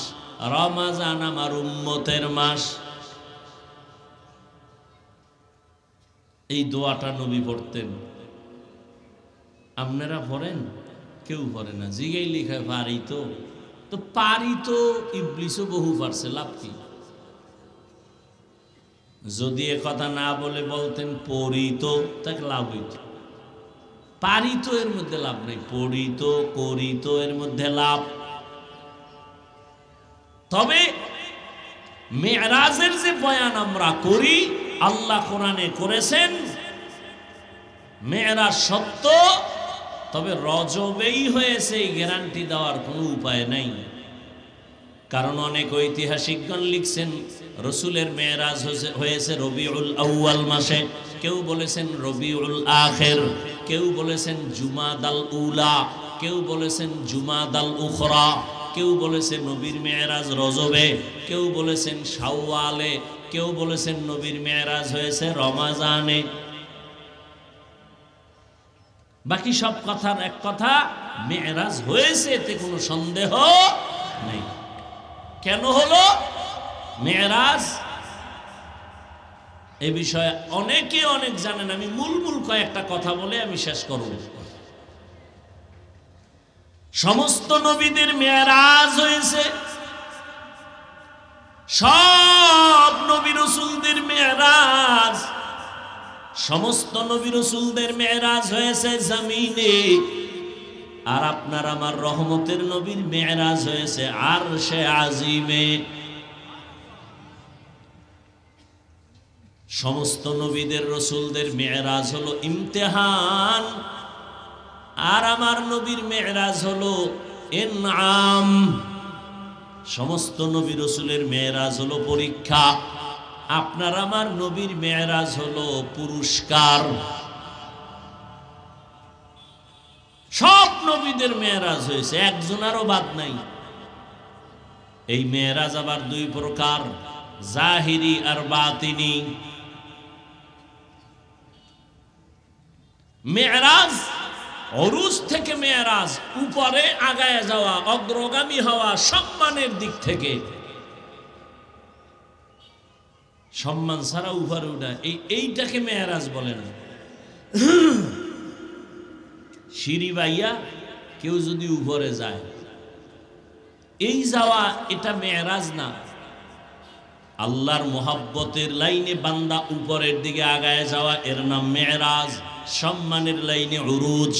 রমাজান আমার উম্মতের মাস। এই দোয়াটা নবী পড়তেন। আপনারা পড়েন? কেউ পড়ে না। জিগাই লিখায় পারি তো, তো পারি তো ইবলিসও বহু পারছে, লাভ কি? যদি এ কথা না বলে বলতেন পড়ি তো, তাকে লাভ হইত। পারি তো এর মধ্যে লাভ নেই, পড়ি তো, করি তো এর মধ্যে লাভ। তবে মেরাজের যে বয়ান আমরা করি, আল্লাহ কোরআনে করেছেন, মেরাজ সত্য, তবে রজবেই হয়েছে এই গ্যারান্টি দেওয়ার কোনো উপায় নাই। কারণ অনেক ঐতিহাসিকগণ লিখছেন রসুলের মেরাজ হয়েছে রবিউল আউয়াল মাসে, কেউ বলেছেন রবিউল আখির, কেউ বলেছেন জুমাদাল উলা, কেউ বলেছেন জুমাদাল উখরা, কেউ বলেছেন নবীর মেরাজ রজবে, কেউ বলেছেন শাওয়ালে, কেউ বলেছেন নবীর মেরাজ হয়েছে রমাজানে। বাকি সব কথার এক কথা, মেরাজ হয়েছে, এতে কোনো সন্দেহ নেই। কেন হলো মেরাজ? এ বিষয়ে অনেকে অনেক জানেন। আমি মূল কয়েকটা কথা বলে আমি শেষ করব। সমস্ত নবীদের মেরাজ হয়েছে, সব নবী রাসূলদের মেরাজ, সমস্ত নবী রাসূলদের মেরাজ হয়েছে জমিনে। আর আপনার আমার রহমতের নবীর মেরাজ হয়েছে আরশে আজিমে। সমস্ত নবীদের রাসূলদের মেরাজ হলো ইমতিহান, আর আমার নবীর মেরাজ হলো ইনআম। সমস্ত নবী রাসূলের মেরাজ হলো পরীক্ষা, আপনার আমার নবীর মেরাজ হলো পুরস্কার। সব নবীদের মেরাজ হয়েছে, একজনারও বাদ নাই। এই মেরাজ আবার দুই প্রকার, জাহিরি আর বাতিনি। মেরাজ অরুজ থেকে মেরাজ, উপরে আগায় যাওয়া, অগ্রগামী হওয়া, সম্মানের দিক থেকে। সম্মান ছাড়া উপরে উঠা, এইটাকে মেরাজ বলে না। সিঁড়ি বাইয়া কেউ যদি উপরে যায়, এই যাওয়া এটা মেরাজ না। আল্লাহর মোহাব্বতের লাইনে বান্দা উপরের দিকে আগায় যাওয়া, এর নাম মেরাজ। সম্মানের লাইনে উরুজ।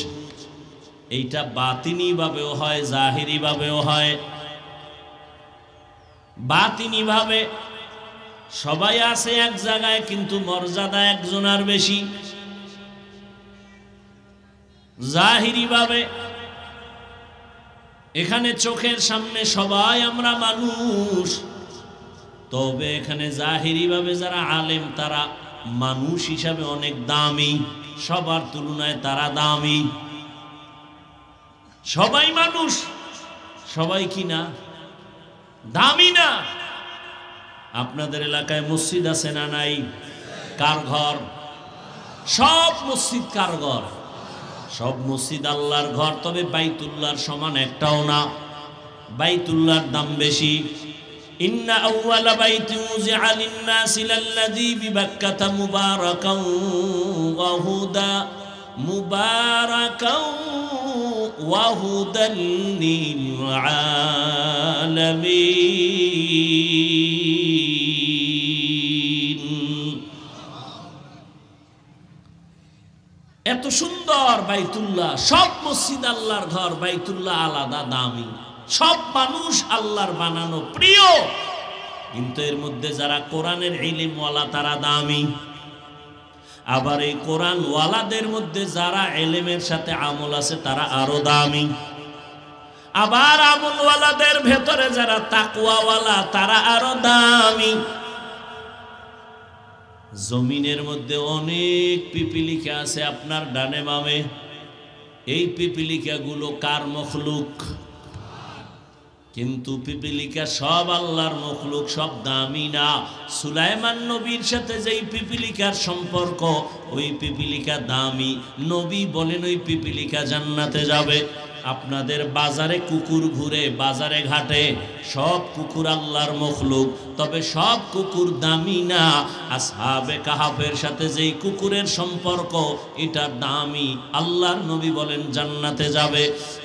এইটা বাতিনি ভাবেও হয়, জাহিরি ভাবেও হয়। বাতিনি ভাবে সবাই আছে এক জায়গায়, কিন্তু মর্যাদা একজনের বেশি। জাহিরি ভাবে এখানে চোখের সামনে সবাই আমরা মানুষ, তবে এখানে জাহিরি ভাবে যারা আলেম তারা মানুষ হিসাবে অনেক দামি, সবার তুলনায় তারা দামি। সবাই মানুষ, সবাই কি না দামি না? আপনাদের এলাকায় মসজিদ আছে না নাই? কার ঘর? সব মসজিদ কার ঘর? সব মসজিদ আল্লাহর ঘর, তবে বাইতুল্লাহর সমান একটাও না। বাইতুল্লাহর দাম বেশি। ইন্না আউওয়ালা বাইতিন উযিআ লিন-নাসি লাল্লাযী বিবাক্কাতা মুবারাকান ওয়া হুদা মুবারাকান ওয়া হুদাল লিল আলামিন। এত সুন্দর বাইতুল্লাহ, সব মসজিদ আল্লাহর ঘর, বাইতুল্লাহ আলাদা দামি। সব মানুষ আল্লাহর বানানো, প্রিয়, কিন্তু এর মধ্যে যারা কোরআনের ইলমওয়ালা তারা দামি। আবার এই কোরআন ওয়ালাদের মধ্যে যারা ইলমের সাথে আমল আছে তারা আরো দামি। আবার আমল ওয়ালাদের ভেতরে যারা তাকওয়া ওয়ালা তারা আরো দামি। জমিনের মধ্যে অনেক পিপিলিকা আছে আপনার ডানে বামে। এই পিপিলিকা গুলো কার মখলুক? কিন্তু পিপিলিকা সব আল্লাহর মখলুক, সব দামি না। সুলাইমান নবীর সাথে যেই পিপিলিকার সম্পর্ক, ওই পিপিলিকা দামি। নবী বলেন ওই পিপিলিকা জান্নাতে যাবে। আপনাদের বাজারে কুকুর ঘুরে, বাজারে ঘাটে, সব কুকুর আল্লাহর মখলুক, তবে সব কুকুর দামি না। আসহাবে কাহাফের সাথে যেই কুকুরের সম্পর্ক, এটা দামি। আল্লাহর নবী বলেন জান্নাতে যাবে।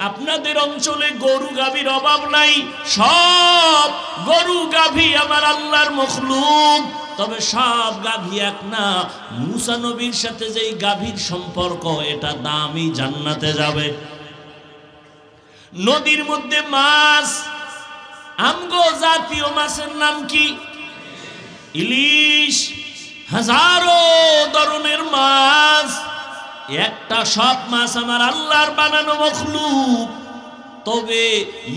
আপনাদের অঞ্চলে গরু গাভীর অভাব নাই, সব গরু গাভী আমার আল্লাহর মখলুক, তবে সব গাভী এক না। মুসা নবীর সাথে যেই গাভীর সম্পর্ক, এটা দামি, জান্নাতে যাবে। নদীর মধ্যে মাছ, আমগো জাতীয় মাছের নাম কি? ইলিশ। হাজারো ধরনের মাছ, একটা সব মাছ আমার আল্লাহর বানানো মখলুক, তবে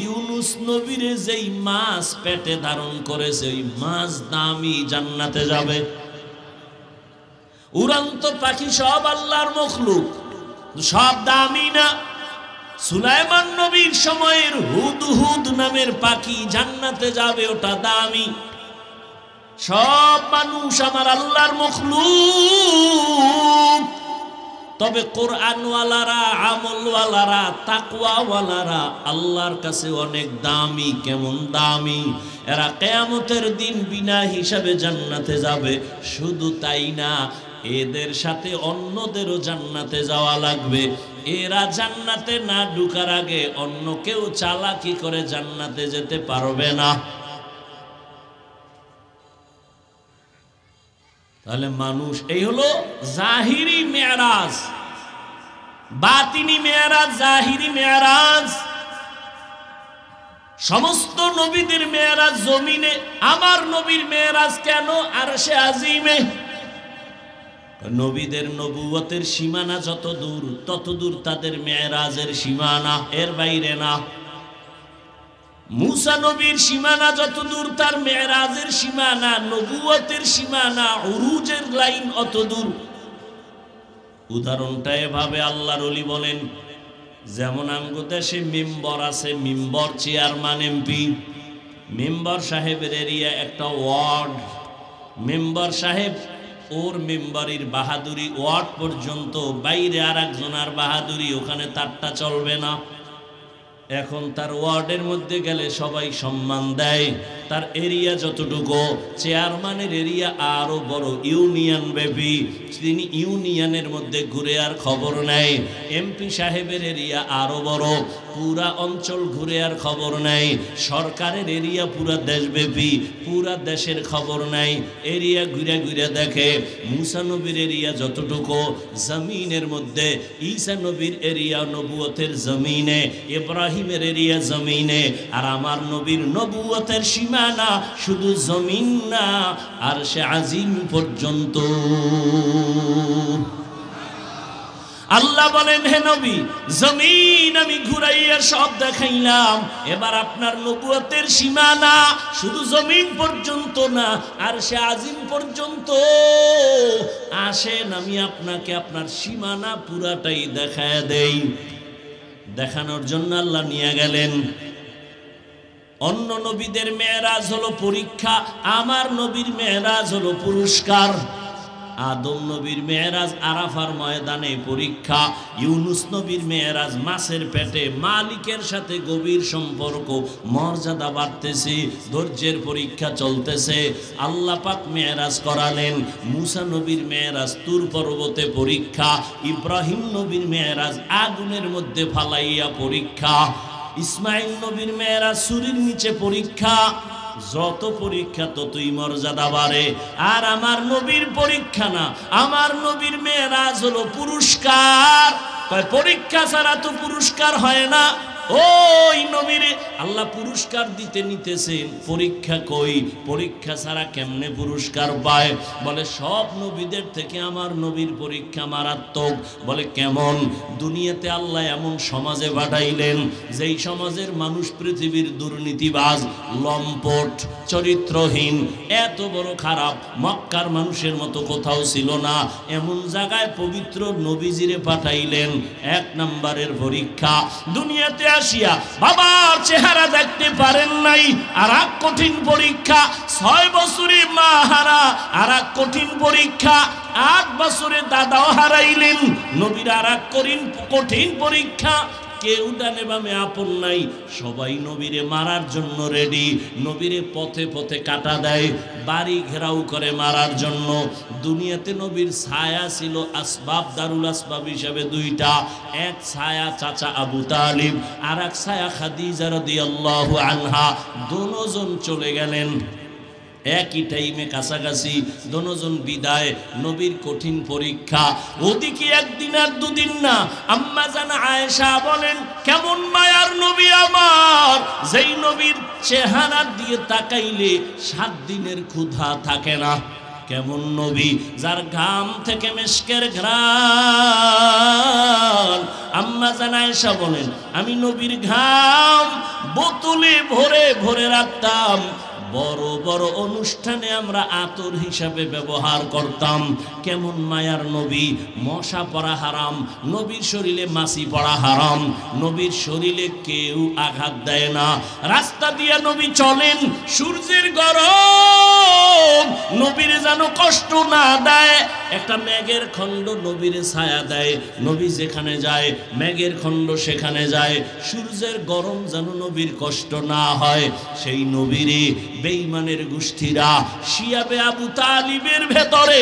ইউনুস নবীরে যেই মাছ পেটে ধারণ করেছে, ওই মাছ দামি, জান্নাতে যাবে। উড়ন্ত পাখি সব আল্লাহর মখলুক, সব দামি না। সুলাইমান নবীর সময়ের হুদহুদ নামের পাখি জান্নাতে যাবে, ওটা দামি। সব মানুষ আমার আল্লাহর মখলুক, তবে কোরআনওয়ালারা, আমলওয়ালারা, তাকওয়াওয়ালারা আল্লাহর কাছে অনেক দামি। কেমন দামি? এরা কিয়ামতের দিন বিনা হিসাবে জান্নাতে যাবে। শুধু তাই না, এদের সাথে অন্যদেরও জান্নাতে যাওয়া লাগবে। এরা জান্নাতে না ঢুকার আগে অন্য কেউ চালাকি করে জান্নাতে যেতে পারবে না। তাহলে মানুষ, এই হলো জাহিরি মেরাজ। বাতিনি মেরাজ, জাহিরি মেরাজ। সমস্ত নবীদের মেরাজ জমিনে, আমার নবীর মেরাজ কেন আরশে আজিমে? নবীদের নবুয়তের সীমানা যত দূর, তত দূর তাদের মেরাজের সীমানা, এর বাইরে না। মুসা নবীর সীমানা যত দূর, তার মেরাজের সীমানা, নবুয়তের সীমানা, উরুজের লাইন অত দূর। উদাহরণটা এভাবে আল্লাহর ওলি বলেন, যেমন আমগো দেশে মেম্বর আছে, মেম্বর, চেয়ারম্যান, এমপি, মেম্বার সাহেবের এরিয়া একটা ওয়ার্ড, মেম্বার সাহেব ওর মেম্বারির বাহাদুরি ওয়ার্ড পর্যন্ত, বাইরে আর একজনের বাহাদুরি, ওখানে তারটা চলবে না। এখন তার ওয়ার্ডের মধ্যে গেলে সবাই সম্মান দেয়, তার এরিয়া যতটুকু, চেয়ারম্যানের এরিয়া আরো বড়, ইউনিয়ন ব্যাপী, তিনি ইউনিয়নের মধ্যে ঘুরে আর খবর নেয়। এমপি সাহেবের এরিয়া আরো বড়, পুরা অঞ্চল ঘুরে আর খবর নেয়। সরকারের এরিয়া পুরা দেশব্যাপী, পুরা দেশের খবর নেয়, এরিয়া ঘুরে ঘুরে দেখে। মুসা নবীর এরিয়া যতটুকু জমিনের মধ্যে, ঈসা নবীর এরিয়া নবুয়তের জমিনে, ইব্রাহিমের এরিয়া জমিনে, আর আমার নবীর নবুয়তের সীমানা শুধু জমিন না, আর সে আজিম পর্যন্ত। আল্লাহ বলেন, হে নবী, জমিন আমি ঘুরাইয়া সব দেখাইলাম, এবার আপনার নবুয়তের সীমানা শুধু জমিন পর্যন্ত না, আর সে আজিম পর্যন্ত। আসেন আমি আপনাকে আপনার সীমানা পুরাটাই দেখায় দেই। দেখানোর জন্য আল্লাহ নিয়ে গেলেন। অন্য নবীদের মেরাজ হলো পরীক্ষা, আমার নবীর মেরাজ হলো পুরস্কার। আদম নবীর মেরাজ আরাফার ময়দানে পরীক্ষা, ইউনুস নবীর মেরাজ মাছের পেটে, মালিকের সাথে গভীর সম্পর্ক, মর্যাদা বাড়তেছে, ধৈর্যের পরীক্ষা চলতেছে। আল্লাহ পাক মেরাজ করালেন। মুসা নবীর মেরাজ তুর পর্বতে পরীক্ষা, ইব্রাহিম নবীর মেরাজ আগুনের মধ্যে ফালাইয়া পরীক্ষা, ইসমাইল নবীর মেরাজ সুরির নিচে পরীক্ষা। যত পরীক্ষা ততই মর্যাদা বাড়ে। আর আমার নবীর পরীক্ষা না, আমার নবীর মেরাজ হলো পুরস্কার। পরীক্ষা ছাড়া তো পুরস্কার হয় না। ওই নবীরে আল্লাহ পুরস্কার দিতে নিতেছেন, পরীক্ষা কই? পরীক্ষা ছাড়া কেমনে পুরস্কার পায়? বলে সব নবীদের থেকে আমার নবীর পরীক্ষা মারাত্মক। বলে কেমন? দুনিয়াতে আল্লাহ এমন সমাজে পাঠাইলেন যেই সমাজের মানুষ পৃথিবীর দুর্নীতিবাজ, লম্পট, চরিত্রহীন, এত বড় খারাপ, মক্কার মানুষের মতো কোথাও ছিল না। এমন জায়গায় পবিত্র নবীজিরে পাঠাইলেন। এক নম্বরের পরীক্ষা, দুনিয়াতে আসিয়া বাবার চেহারা দেখতে পারেন নাই, আর এক কঠিন পরীক্ষা। 6 বছরে মা হারা, আর এক কঠিন পরীক্ষা। 8 বছরে দাদাও হারাইলেন, নবীর আর এক কঠিন পরীক্ষা। কেউ ডানে বামে আপন নাই, সবাই নবীরে মারার জন্য রেডি। নবীরে পথে পথে কাটা দেয়, বাড়ি ঘেরাও করে মারার জন্য। দুনিয়াতে নবীর ছায়া ছিল আসবাব, দারুল আসবাব হিসাবে 2টা। এক ছায়া চাচা আবু তালিব, আর এক ছায়া খাদিজা রাদিয়াল্লাহু আনহা। দুজন চলে গেলেন একই টাইমে, কাছাকাছি, দুজন বিদায়। নবীর কঠিন পরীক্ষা। ওদিকে একদিন আর দুদিন না। আম্মা জান আয়েশা বলেন, কেমন মায়ার নবী আমার, যেই নবীর চেহারা দিয়ে তাকাইলে 7 দিনের ক্ষুধা থাকে না। কেমন নবী, যার ঘাম থেকে মিশকের ঘ্রাণ। আম্মা জান আয়েশা বলেন, আমি নবীর ঘাম বোতলে ভরে ভরে রাখতাম। বড় বড় অনুষ্ঠানে আমরা আতর হিসাবে ব্যবহার করতাম। কেমন মায়ার নবী, মশা পড়া হারাম, নবীর শরীরে মাছি পড়া হারাম, নবীর শরীরে কেউ আঘাত দেয় না। রাস্তা দিয়ে নবী চলেন, সূর্যের গরম নবীরে যেন কষ্ট না দেয়। একটা মেঘের খণ্ড নবীরে ছায়া দেয়, নবী যেখানে যায় মেঘের খণ্ড সেখানে যায়। সূর্যের গরম যেন নবীর কষ্ট না হয়। সেই নবীরে বেঈমানের গোষ্ঠীরা শিয়াবে আবু তালিবের ভেতরে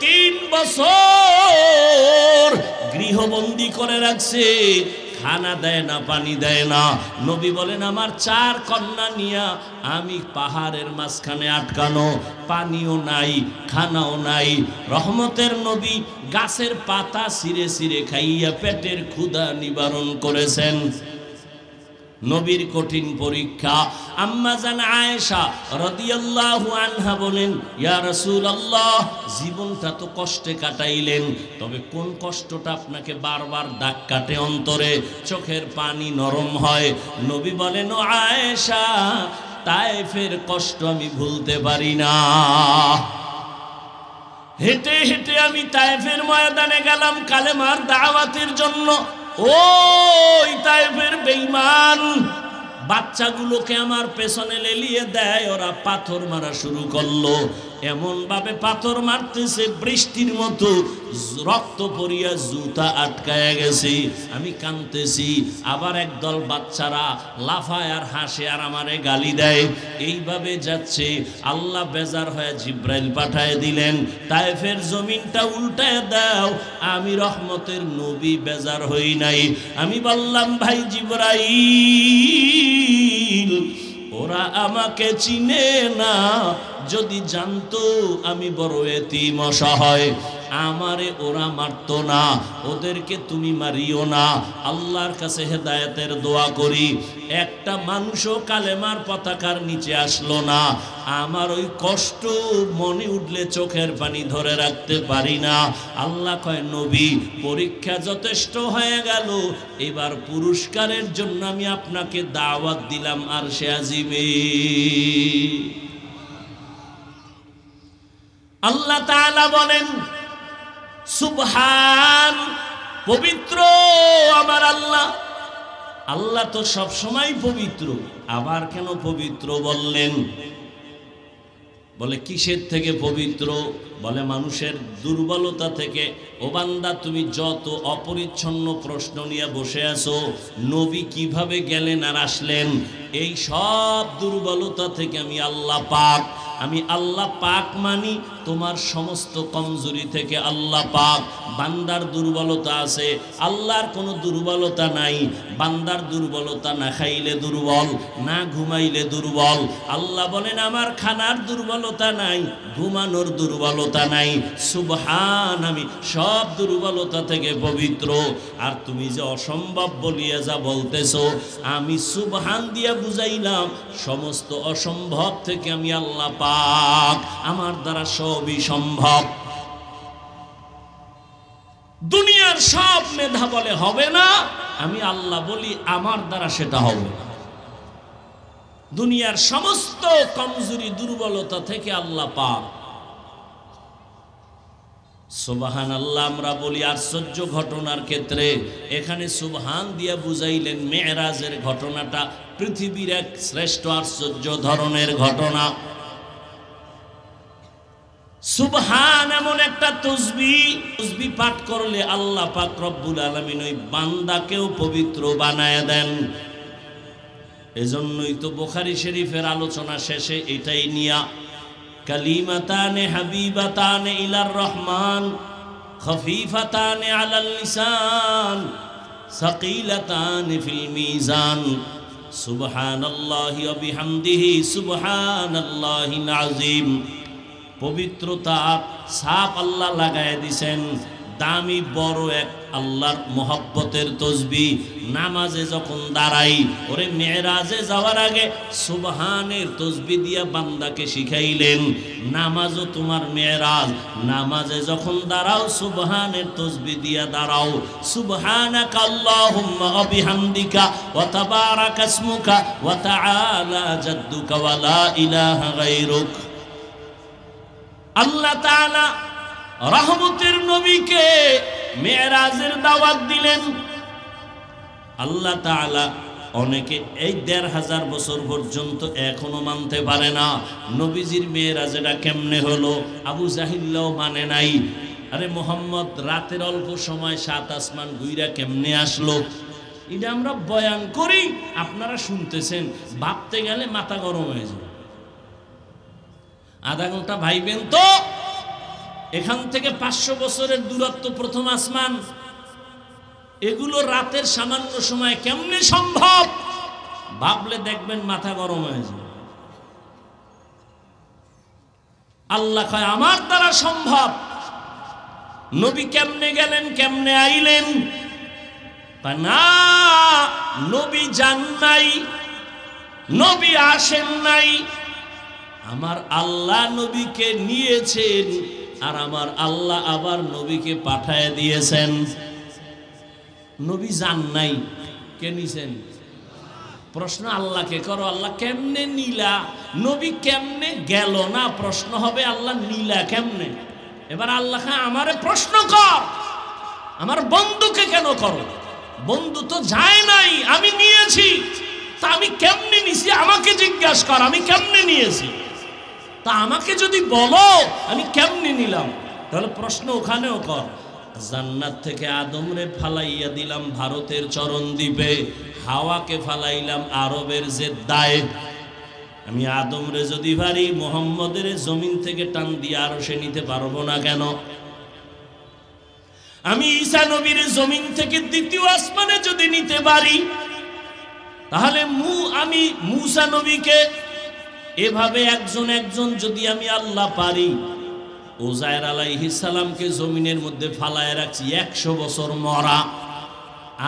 3 বছর গৃহবন্দী করে রাখছে। খানা দেয় না, পানি দেয় না। নবী বলেন, আমার 4 কন্যা নিয়া আমি পাহাড়ের মাঝখানে আটকানো, পানিও নাই, খানাও নাই। রহমতের নবী গাছের পাতা ছিঁড়ে ছিঁড়ে খাইয়া পেটের ক্ষুধা নিবারণ করেছেন। নবীর কঠিন পরীক্ষা। আম্মা জান আয়েশা রাদিয়াল্লাহু আনহা বলেন, ইয়া রাসূলুল্লাহ, জীবনটা তো কষ্টে কাটাইলেন, তবে কোন কষ্টটা আপনাকে বারবার দাগ কাটে অন্তরে, চোখের পানি নরম হয়? নবী বলেন, ও আয়েশা, তায়েফের কষ্ট আমি ভুলতে পারি না। হেঁটে হেঁটে আমি তায়েফের ময়দানে গেলাম কালেমার দাওয়াতের জন্য। ওই তায়েফের বেঈমান বাচ্চাগুলোকে আমার পেছনে লেলিয়ে দেয়, ওরা পাথর মারা শুরু করলো। এমন ভাবে পাথর মারতেছে বৃষ্টির মতো, রক্ত পড়িয়া জুতা আটকায়া গেছে। আমি কাঁদতেছি। আবার একদল বাচ্চারা লাফায় আর হাসে আর আমারে গালি দেয়। এইভাবে যাচ্ছে। আল্লাহ বেজার হয়ে জিব্রাইল পাঠায় দিলেন, তায়েফের জমিনটা উল্টায় দাও। আমি রহমতের নবী বেজার হই নাই। আমি বললাম, ভাই জিব্রাইল, ওরা আমাকে চিনে না। যদি জানতো আমি বড় এতিম অসহায়, আমারে ওরা মারতো না। ওদেরকে তুমি মারিও না। আল্লাহর কাছে হেদায়েতের দোয়া করি। একটা মানুষও কালেমার পতাকার নিচে আসলো না। আমার ওই কষ্ট মনে উঠলে চোখের পানি ধরে রাখতে পারি না। আল্লাহ কয়, নবী, পরীক্ষা যথেষ্ট হয়ে গেল, এবার পুরস্কারের জন্য আমি আপনাকে দাওয়াত দিলাম আরশে আজিমে। আল্লাহ তাআলা বলেন, সুবহান, পবিত্র আমার আল্লাহ। আল্লাহ তো সব সময় পবিত্র, আবার কেন পবিত্র বললেন? বলে কিসের থেকে পবিত্র? বলে মানুষের দুর্বলতা থেকে। ও বান্দা, তুমি যত অপরিচ্ছন্ন প্রশ্ন নিয়ে বসে আছো, নবী কিভাবে গেলেন আর আসলেন, এই সব দুর্বলতা থেকে আমি আল্লাহ পাক। আমি আল্লাহ পাক মানি তোমার সমস্ত কমজোরি থেকে আল্লাহ পাক। বান্দার দুর্বলতা আছে, আল্লাহর কোনো দুর্বলতা নাই। বান্দার দুর্বলতা না খাইলে দুর্বল, না ঘুমাইলে দুর্বল। আল্লাহ বলেন, আমার খানার দুর্বলতা নাই, ঘুমানোর দুর্বলতা নাই। সুবহান, আমি সব দুর্বলতা থেকে পবিত্র। আর তুমি যে অসম্ভব বলিয়া যা বলতেছো, আমি সুবহান দিয়া বুঝাইলাম, সমস্ত অসম্ভব থেকে আমি আল্লাহ পাক, আমার দ্বারা সবই সম্ভব। দুনিয়ার সব মেধা বলে হবে না, আমি আল্লাহ বলি আমার দ্বারা সেটা হবে। দুনিয়ার সমস্ত কমজোরি দুর্বলতা থেকে আল্লাহ পাক। সুবহানাল্লাহ আমরা বলি আশ্চর্য ঘটনার ক্ষেত্রে, এখানে সুবহান দিয়া বুঝাইলেন মেরাজের ঘটনাটা পৃথিবীর এক শ্রেষ্ঠ আশ্চর্য ধরনের ঘটনা। সুবহান এমন একটা তসবিহ পাঠ করলে আল্লাহ পাক রব্বুল আলামিন ওই বান্দাকেও পবিত্র বানায় দেন। এজন্যই তো বুখারী শরীফের আলোচনা শেষে এটাই নিয়া, কালিমাতানে হাবিবাতানে ইলার রহমান, খফিফাতানে আলাল লিসান, সাকিলাতানে ফিল মিজান, সুবহানাল্লাহি ওয়া বিহামদিহি সুবহানাল্লাহিল আযীম। পবিত্রতা ছাপ আল্লাহ লাগায় দিছেন। দামি বড় এক আল্লাহর মোহাব্বতের তসবিহ। নামাজে যখন দাঁড়াই, ওরে মেরাজে যাওয়ার আগে সুবহানের তসবিহ দিয়া বান্দাকে শিখাইলেন, নামাজও তোমার মেরাজ। নামাজে যখন দাঁড়াও সুবহানের তসবিহ দিয়া দাঁড়াও। সুবহানাকা আল্লাহুম্মা ওয়া বিহামদিকা ওয়া তাবারাকা ইসমুকা ওয়া তাআলা জাদ্দুকা ওয়া লা ইলাহা গায়রুক। আল্লাহ তাআলা রহমতের নবীকে মেরাজের দাওয়াত দিলেন। আল্লাহ তাআলা অনেকে এই ১৫০০ বছর পর্যন্ত এখনো মানতে পারে না নবীজির মেরাজটা কেমনে হলো। আবু জাহিল্লাও মানে নাই। আরে মোহাম্মদ রাতের অল্প সময় ৭ আসমান ঘুইরা কেমনে আসলো? এটা আমরা বয়ান করি, আপনারা শুনতেছেন, ভাবতে গেলে মাথা গরম হয়ে যায়। আধা ঘন্টা ভাইবেন তো, এখান থেকে ৫০০ বছরের দূরত্ব প্রথম আসমান, এগুলো রাতের সামান্য সময় কেমনে সম্ভব? ভাবলে দেখবেন মাথা গরম হয়ে যায়। আল্লাহ কয় আমার দ্বারা সম্ভব। নবী কেমনে গেলেন, কেমনে আইলেন? না, নবী যান নাই, নবী আসেন নাই। আমার আল্লাহ নবীকে নিয়েছেন, আর আমার আল্লাহ আবার নবীকে পাঠায় দিয়েছেন। নবী যান নাই, কে নিছেন? প্রশ্ন আল্লাহকে করো, আল্লাহ কেমনে নিলা? নবী কেমনে গেল না? প্রশ্ন হবে আল্লাহ নিলা কেমনে? এবার আল্লাহ আমারে প্রশ্ন কর, আমার বন্ধুকে কেন করো? বন্ধু তো যায় নাই, আমি নিয়েছি। তা আমি কেমনে নিছি আমাকে জিজ্ঞাসা কর, আমি কেমনে নিয়েছি, তা আমাকে যদি বলো আমি কেমনে নিলাম। তাহলে প্রশ্ন ওখানেও কর। জান্নাত থেকে আদমরে ফালাইয়া দিলাম ভারতের চরণ দ্বীপে, হাওয়াকে ফালাইলাম আরবের জেদ্দায়। আমি আদমরে যদি পারি মুহাম্মদের জমিন থেকে টান দিয়ে আরো সে নিতে পারবো না কেন? আমি ঈসা নবীর জমিন থেকে দ্বিতীয় আসমানে যদি নিতে পারি, তাহলে আমি মূসা নবীকে এভাবে একজন একজন যদি আমি আল্লাহ পারি, উযায়ের আলাইহিস সালামকে জমিনের মধ্যে ফালায় রাখছি 100 বছর মরা,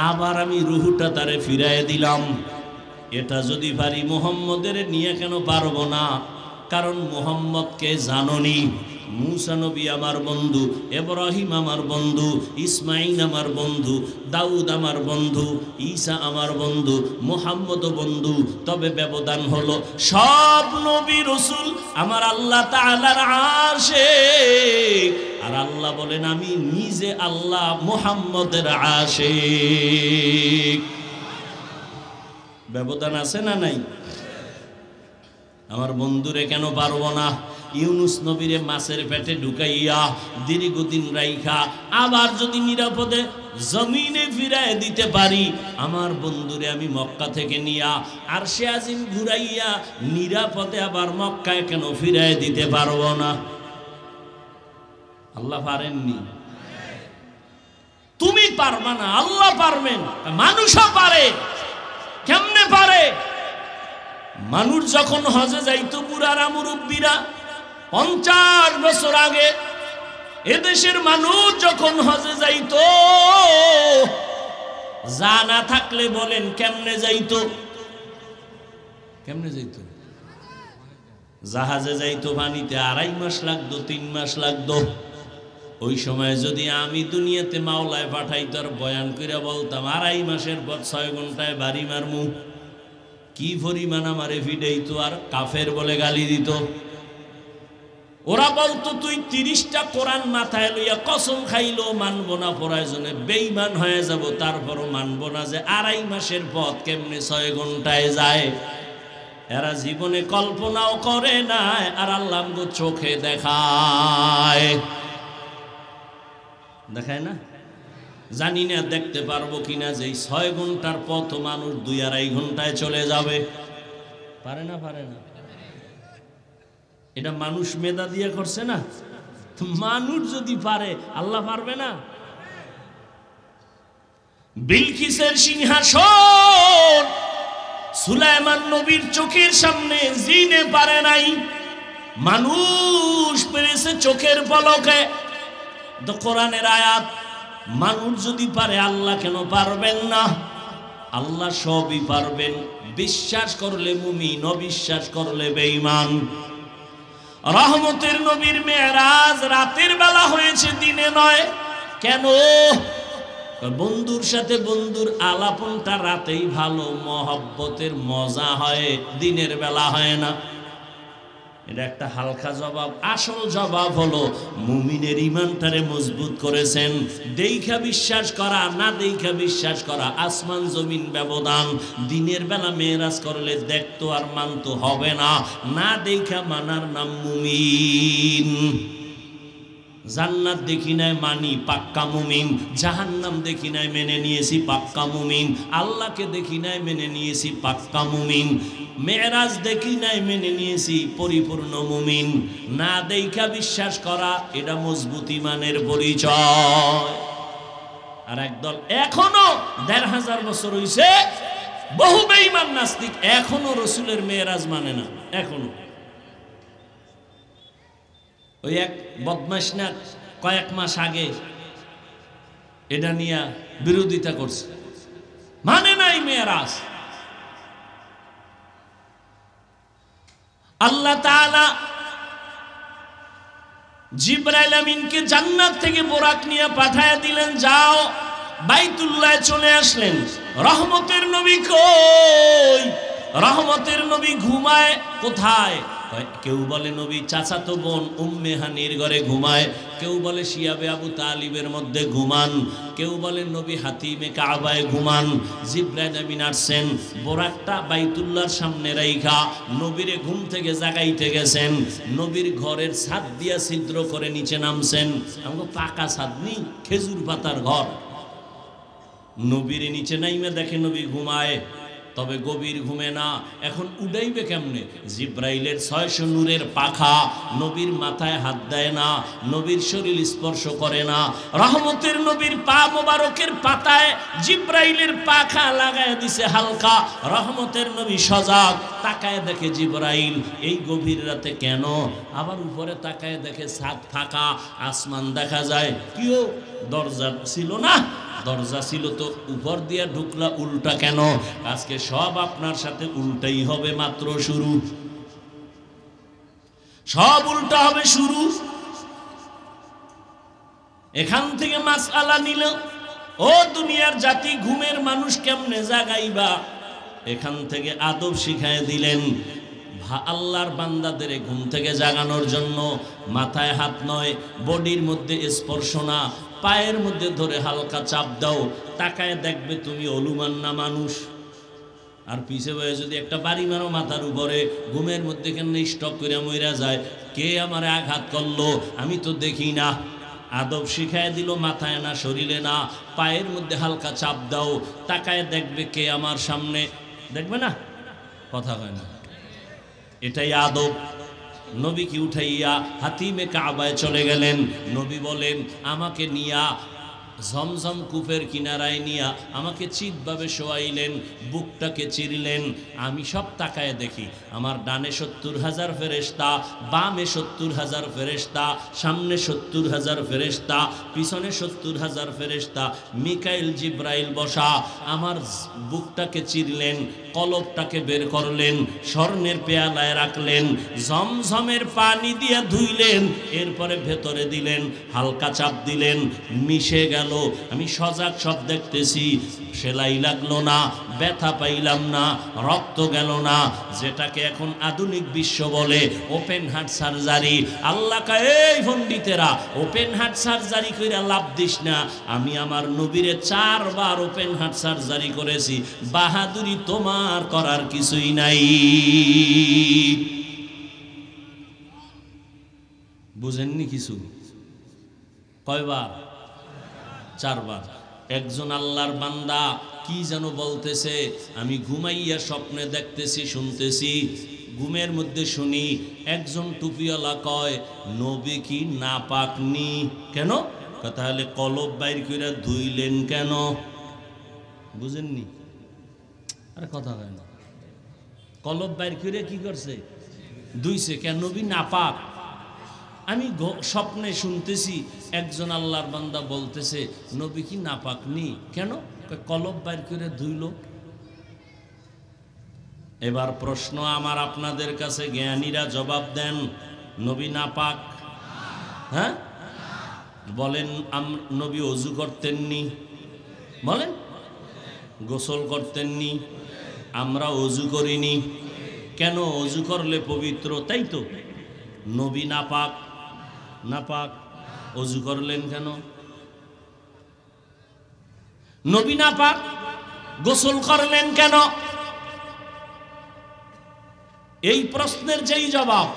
আবার আমি রুহুটা তারে ফিরায় দিলাম। এটা যদি পারি মুহাম্মদের নিয়ে কেন পারবো না? কারণ মুহাম্মদকে জাননি। মূসা নবী আমার বন্ধু, ইব্রাহিম আমার বন্ধু, ইসমাইল আমার বন্ধু, দাউদ আমার বন্ধু, ঈসা আমার বন্ধু, মুহাম্মদও বন্ধু। তবে ব্যবধান হলো সব নবী রাসূল আমার আল্লাহ তাআলার আশিক, আর আল্লাহ বলেন আমি নিজে আল্লাহ মুহাম্মদের আশিক। ব্যবধান আছে না নাই? আমার বন্ধুরে কেন পারবো না? ইউনুস নবীরে মাছের পেটে ঢুকাইয়া দীর্ঘদিন রাইখা আবার যদি নিরাপদে জমিনে ফিরায় দিতে পারি, আমার বন্ধুরে আমি মক্কা থেকে নিয়া আরশে আজিম ঘুরাইয়া নিরাপদে আবার মক্কায় কেন ফিরায় দিতে পারবো না? আল্লাহ পারেননি? তুমি পারবা না, আল্লাহ পারবেন। মানুষও পারে। কেমনে পারে? মানুষ যখন হজে যাইতো, বুড়ারা মুরব্বীরা 50 বছর আগে এদেশের মানুষ যখন হজে যাইতো, যা না থাকলে বলেন কেমনে যাইতো? কেমনে যাইতো? জাহাজে যাইতো, পানিতে 2.5 মাস লাগতো, 3 মাস লাগতো। ওই সময় যদি আমি দুনিয়াতে মাওলায় পাঠাইতো আর বয়ান করে বলতাম 2.5 মাসের পর 6 ঘন্টায় বাড়ি মারমু, কি পরিমাণ আমারে ফিডাইতো আর কাফের বলে গালি দিত। ওরা বলতো তুই 30টা কোরআন মাথায় লইয়া কসম খাইলো মানবো না, প্রয়োজনে বেঈমান হয়ে যাব, তারপরও মানবো না যে 2.5 মাসের পথ কেমনে 6 ঘন্টায় যায়। এরা জীবনে কল্পনাও করে না, আর আল্লাহ আমগো চোখে দেখায়। দেখায় না? জানি না দেখতে পারবো কিনা যে 6 ঘন্টার পথ মানুষ 2-2.5 ঘন্টায় চলে যাবে। পারে না? পারে না? এটা মানুষ মেধা দিয়ে করছে না? মানুষ যদি পারে, আল্লাহ পারবে না? বিলকিসের সিংহাসন সুলাইমান নবীর চোখের সামনে জিনে পারে নাই, মানুষ পেরেছে চোখের পলকে। তো কোরআনের আয়াত, মানুষ যদি পারে আল্লাহ কেন পারবেন না? আল্লাহ সবই পারবেন। বিশ্বাস করলে মুমিন, অবিশ্বাস করলে বেঈমান। রহমতের নবীর মেরাজ রাতের বেলা হয়েছে, দিনে নয়। কেন? বন্ধুর সাথে বন্ধুর আলাপনটা রাতেই ভালো, মহব্বতের মজা হয়, দিনের বেলা হয় না। এটা একটা হালকা জবাব। আসল জবাব হলো মুমিনের ঈমানটারে মজবুত করেছেন। দেইখা বিশ্বাস করা, না দেইখা বিশ্বাস করা, আসমান জমিন ব্যবধান। দিনের বেলা মেরাজ করলে দেখতো আর মানতো হবে না, না দেইখা মানার নাম মুমিন। জান্নাত দেখি নাই মানি, পাক্কা মুমিন। জাহান্নাম দেখি নাই মেনে নিয়েছি, পাক্কা মুমিন। আল্লাহকে দেখি নাই মেনে নিয়েছি, পাক্কা মুমিন। মেরাজ দেখি নাই মেনে নিয়েছি, পরিপূর্ণ মুমিন। না দেখা বিশ্বাস করা, এটা মজবুত ঈমানের পরিচয়। আর একদল এখনো 1500 বছর হইছে, বহু বেঈমান নাস্তিক এখনো রাসূলের মেরাজ মানে না। এখনো ওই এক বদমাশ না কয়েক মাস আগে এটা নিয়ে বিরোধিতা করছে, মানে নাই মেরাজ। আল্লাহ তাআলা জিবরাইল আমিনকে জান্নাত থেকে বোরাক নিয়ে পাঠায় দিলেন, যাও বাইতুল্লাহ চলে আসলেন। রহমতের নবী কই? রহমতের নবী ঘুমায় কোথায়? কেউ বলে নবী চাচাতো বোন উম্মে হানির ঘরে ঘুমায়, কেউ বলে শিয়াবে আবু তালিবের মধ্যে ঘুমান, কেউ বলে নবী হাতিমে কাবায় ঘুমান। জিবরাইল আমিন আসছেন, বোরাকটা বাইতুল্লাহর সামনে রাইখা নবীরে ঘুম থেকে জাগাইতে গেছেন। নবীর ঘরের ছাদ দিয়া ছিদ্র করে নিচে নামছেন। আমাকে পাকা ছাদ নি, খেজুর পাতার ঘর। নবীরে নিচে নাইমে দেখে নবী ঘুমায়, তবে গভীর ঘুমে না। এখন উড়াইবে কেমনে? জিব্রাইলের 600 নূরের পাখা নবীর মাথায় হাত দেয় না, নবীর শরীর স্পর্শ করে না। রহমতের নবীর পা মোবারকের পাতায় জিব্রাইলের পাখা লাগায় দিছে হালকা। রহমতের নবী সজাগ, তাকায় দেখে জিব্রাইল এই গভীর রাতে কেন? আবার উপরে তাকায় দেখে ছাদ ফাঁকা, আসমান দেখা যায়। কিও দরজা ছিল না? দরজা ছিল তো, উপর দিয়া ঢুকলা উল্টা কেন? আজকে সব আপনার সাথে উল্টাই হবে, মাত্র শুরু। সব উল্টা হবে শুরু। এখান থেকে মাসআলা নিল, ও দুনিয়ার জাতি ঘুমের মানুষ কেমনে জাগাইবা? এখান থেকে আদব শিখায় দিলেন। আল্লাহর বান্দাদের ঘুম থেকে জাগানোর জন্য মাথায় হাত নয়, বডির মধ্যে স্পর্শ না, পায়ের মধ্যে ধরে হালকা চাপ দাও। তাকায় দেখবে তুমি অলুমান না মানুষ। আর পিছে বয়ে যদি একটা বাড়ি মারো মাথার উপরে, ঘুমের মধ্যে কেন স্টক করে মইরা যায়, কে আমারে আঘাত করলো আমি তো দেখি না। আদব শিখায় দিল, মাথায় না, শরীরে না, পায়ের মধ্যে হালকা চাপ দাও। তাকায় দেখবে কে আমার সামনে। দেখবে না? কথা হয় না। এটাই আদব। নবী কি উঠাইয়া হাতিমে কাবায় চলে গেলেন। নবী বলেন আমাকে নিয়া ঝমঝম কূপের কিনারায় নিয়া আমাকে চিৎভাবে শোয়াইলেন, বুকটাকে চিরলেন। আমি সব তাকায় দেখি আমার ডানে 70,000 ফেরেশতা, বামে 70,000 ফেরেশতা, সামনে 70,000 ফেরেশতা, পিছনে 70,000 ফেরেশতা। মিকাইল জিব্রাইল বসা। আমার বুকটাকে চিরলেন, কলবটাকে বের করলেন, স্বর্ণের পেয়ালায় রাখলেন, ঝমঝমের পানি দিয়ে ধুইলেন, এরপরে ভেতরে দিলেন, হালকা চাপ দিলেন, মিশে গেল। আমি সজাগ, সব দেখতেছি। সেলাই লাগলো না, ব্যথা পাইলাম না, রক্ত গেল না, যেটাকে এখন আধুনিক বিশ্ব বলে ওপেন হার্ট সার্জারি। আল্লাহ কয় এই পণ্ডিতেরা, ওপেন হার্ট সার্জারি কইরা লাভ দিস না। আমি আমার নবীরে 4 বার ওপেন হার্ট সার্জারি করেছি। বাহাদুরি তোমার করার কিছুই নাই। বুঝেননি কিছু? কয়বার? 4 বার। একজন আল্লাহর বান্দা কি যেন বলতেছে, আমি ঘুমাইয়া স্বপ্নে দেখতেছি, শুনতেছি। ঘুমের মধ্যে শুনি একজন টুপিওয়ালা কয় নবী কি নাপাক নি? কেন? তাহলে কলব বাইর কইরা ধুইলেন কেন? বুঝেননি? আরে কথা হয় না। কলব বাইর কইরা কি করছে? ধুইছে কেন? নবী নাপাক। আমি স্বপ্নে শুনতেছি একজন আল্লাহর বান্দা বলতেছে নবী কি নাপাক নি? কেন? কলব বাইর করে ধুইল। এবার প্রশ্ন আমার আপনাদের কাছে, জ্ঞানীরা জবাব দেন, নবী নাপাক? হ্যাঁ বলেন। নবী ওযু করতেননি? বলেন। গোসল করতেননি? আমরা ওযু করিনি কেন? ওযু করলে পবিত্র, তাই তো। নবী নাপাক? নাপাক। ওযু করলেন কেন? নবী নাপাক, গোসল করলেন কেন? এই প্রশ্নের যেই জবাব,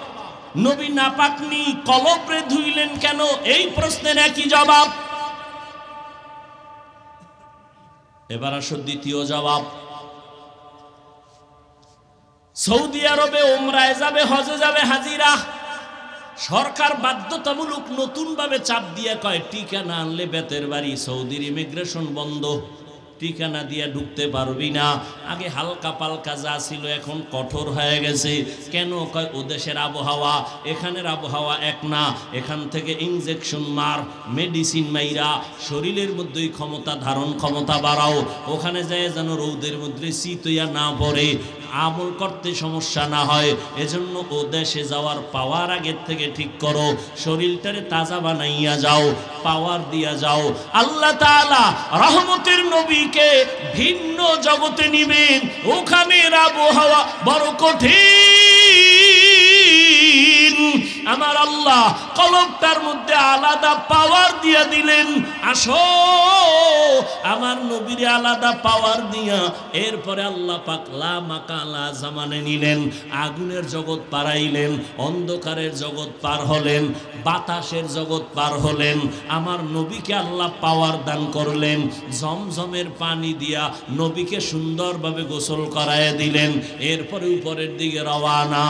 নবী নাপাক নি কলবরে ধুইলেন কেন, এই প্রশ্নের একই জবাব। এবার আসো দ্বিতীয় জবাব। সৌদি আরবে উমরায় যাবে, হজে যাবে হাজিরা, সরকার বাধ্যতামূলক নতুন ভাবে চাপ দিয়ে কয় টিকা না আনলে বেতের বাড়ি। সৌদির ইমিগ্রেশন বন্ধ, টিকা না দিয়ে ঢুকতে পারবি না। আগে হালকা পালকা যা ছিল এখন কঠোর হয়ে গেছে। কেন? কয় ও দেশের আবহাওয়া এখানের আবহাওয়া এক না। এখান থেকে ইনজেকশন মার, মেডিসিন মাইরা শরীরের মধ্যেই ক্ষমতা, ধারণ ক্ষমতা বাড়াও। ওখানে যায় যেন রৌদের মধ্যে শীতইয়া না পড়ে, আমল করতে সমস্যা না হয়। এজন্য ও দেশে যাওয়ার পাওয়ার আগের থেকে ঠিক করো, শরীরটারে তাজা বানাইয়া যাও, পাওয়ার দিয়া যাও। আল্লাহ তাআলা রহমতের নবীকে ভিন্ন জগতে নিবেন, ওখানের আবহাওয়া বড় কঠিন। আমার আল্লাহ কলবটার মধ্যে আলাদা পাওয়ার দিয়ে দিলেন। আসো আমার নবীর আলাদা পাওয়ার দিয়া এরপরে আল্লাহ পাক লা মাকালা জামানে নিলেন, আগুনের জগৎ পারাইলেন, অন্ধকারের জগৎ পার হলেন, বাতাসের জগৎ পার হলেন। আমার নবীকে আল্লাহ পাওয়ার দান করলেন, জমজমের পানি দিয়া নবীকে সুন্দরভাবে গোসল করায় দিলেন। এরপরে উপরের দিকে রওয়ানা।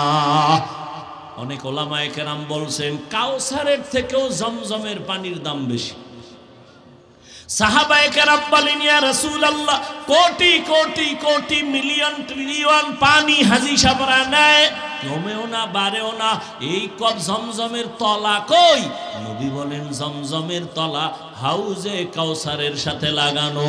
অনেক ওলামায়ে কেরাম বলছেন কাউসারের থেকেও জমজমের পানির দাম বেশি। সাহাবায়ে কেরাম বলেন ইয়া রাসূলুল্লাহ, কোটি কোটি কোটি মিলিয়ন ট্রিলিয়ন পানি হাজি সাবরা নেয়, কমেও না বাড়েও না, এই কপ জমজমের তলা কই? নবী বলেন জমজমের তলা হাউজে কাউসারের সাথে লাগানো।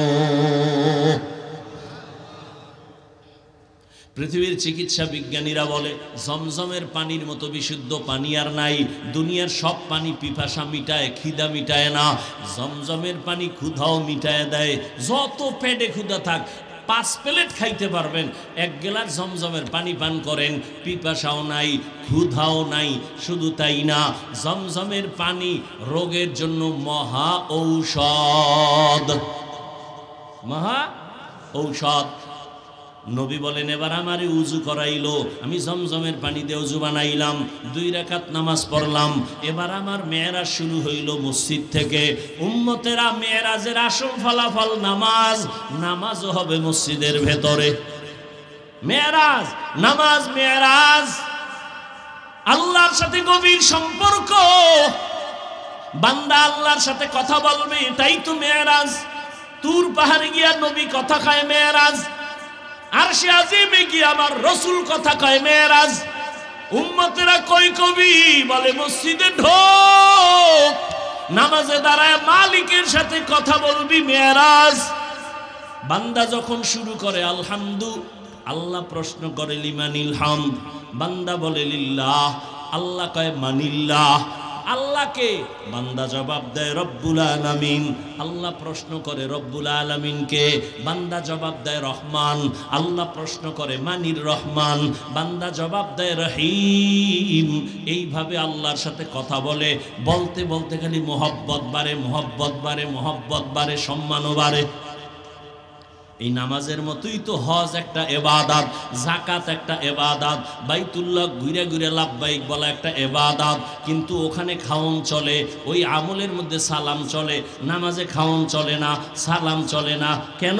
পৃথিবীর চিকিৎসা বিজ্ঞানীরা বলে জমজমের পানির মতো বিশুদ্ধ পানি আর নাই। দুনিয়ার সব পানি পিপাসা মিটায়, খিদা মিটায় না। জমজমের পানি ক্ষুধাও মিটায় দেয়। যত পেটে ক্ষুধা থাক, 5 প্লেট খাইতে পারবেন, 1 গ্লাস জমজমের পানি পান করেন, পিপাসাও নাই, ক্ষুধাও নাই। শুধু তাই না, জমজমের পানি রোগের জন্য মহা ঔষধ, মহা ঔষধ। নবী বলেন এবার আমারে উজু করাইলো, আমি জমজমের পানি দিয়ে উজু বানাইলাম, 2 রাকাত নামাজ পড়লাম। এবার আমার মেয়েরাজ শুরু হইল মসজিদ থেকে। উম্মতেরা মেয়েরাজের আসল ফলাফল নামাজ, নামাজও হবে মসজিদের ভেতরে। মেয়েরাজ, নামাজ মেয়েরাজ, আল্লাহর সাথে গভীর সম্পর্ক। বান্দা আল্লাহর সাথে কথা বলবে, এটাই তো মেয়েরাজ। তুর পাহাড়ে গিয়া নবী কথা খায় মেয়েরাজ, আরশে আজিমে গিয়ে আমার রসুল কথা কয় মেয়েরাজ। উম্মতেরা কই কবি বলে মসজিদে ঢোক, নামাজে দাঁড়ায় মালিকের সাথে কথা বলবি মেয়েরাজ। বান্দা যখন শুরু করে আলহামদু, আল্লাহ প্রশ্ন করে লিমানিল হামদ, বান্দা বলে লিল্লাহ, আল্লাহ কয় মানিল্লাহ। আল্লাহকে বান্দা জবাব দেয় রব্বুল আলামিন। আল্লাহ প্রশ্ন করে রব্বুল আলামিনকে, বান্দা জবাব দেয় রহমান। আল্লাহ প্রশ্ন করে মানির রহমান, বান্দা জবাব দেয় রহিম। এইভাবে আল্লাহর সাথে কথা বলে, বলতে বলতে খালি মোহব্বত বাড়ে, মোহব্বত বাড়ে, মোহব্বত বাড়ে, সম্মানও বাড়ে। এই নামাজের মতোই তো হজ একটা ইবাদত, যাকাত একটা ইবাদত, বাইতুল্লাহ ঘুরে ঘুরে লাব্বাইক বলা একটা ইবাদত। কিন্তু ওখানে খাওন চলে, ওই আমলের মধ্যে সালাম চলে, নামাজে খাওন চলে না, সালাম চলে না। কেন?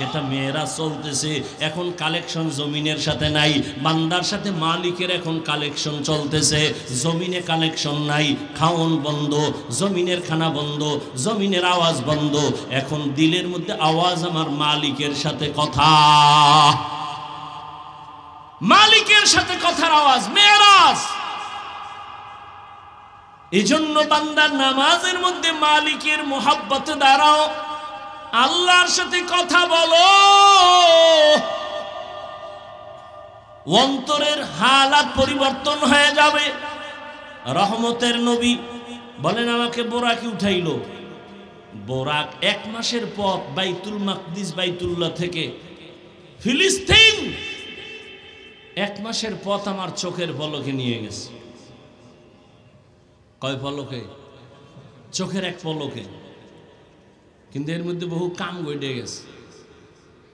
এটা মেয়েরাজ চলতেছে। এখন কালেকশন জমিনের সাথে নাই, বান্দার সাথে মালিকের এখন কালেকশন চলতেছে। জমিনে কালেকশন নাই, খাওন বন্ধ, জমিনের খানা বন্ধ, জমিনের আওয়াজ বন্ধ। এখন দিলের মধ্যে আওয়াজ আমার মালিক সাথে কথা, মালিকের সাথে কথার আওয়াজ মেরাজ। এজন্য বান্দার নামাজের মধ্যে মালিকের মোহাব্বতে দাঁড়াও, আল্লাহর সাথে কথা বলো। অন্তরের হালাত পরিবর্তন হয়ে যাবে। রহমতের নবী বলেন আমাকে বোরাকে উঠাইলো। বোরাক 1 মাসের পথ বাইতুল মাকদিস, বাইতুল্লাহ থেকে ফিলিস্তিন, 1 মাসের পথ আমার চোখের পলকে নিয়ে গেছে। কয় পলকে? চোখের 1 পলকে। কিন্তু এর মধ্যে বহু কাম গড়ে গেছে।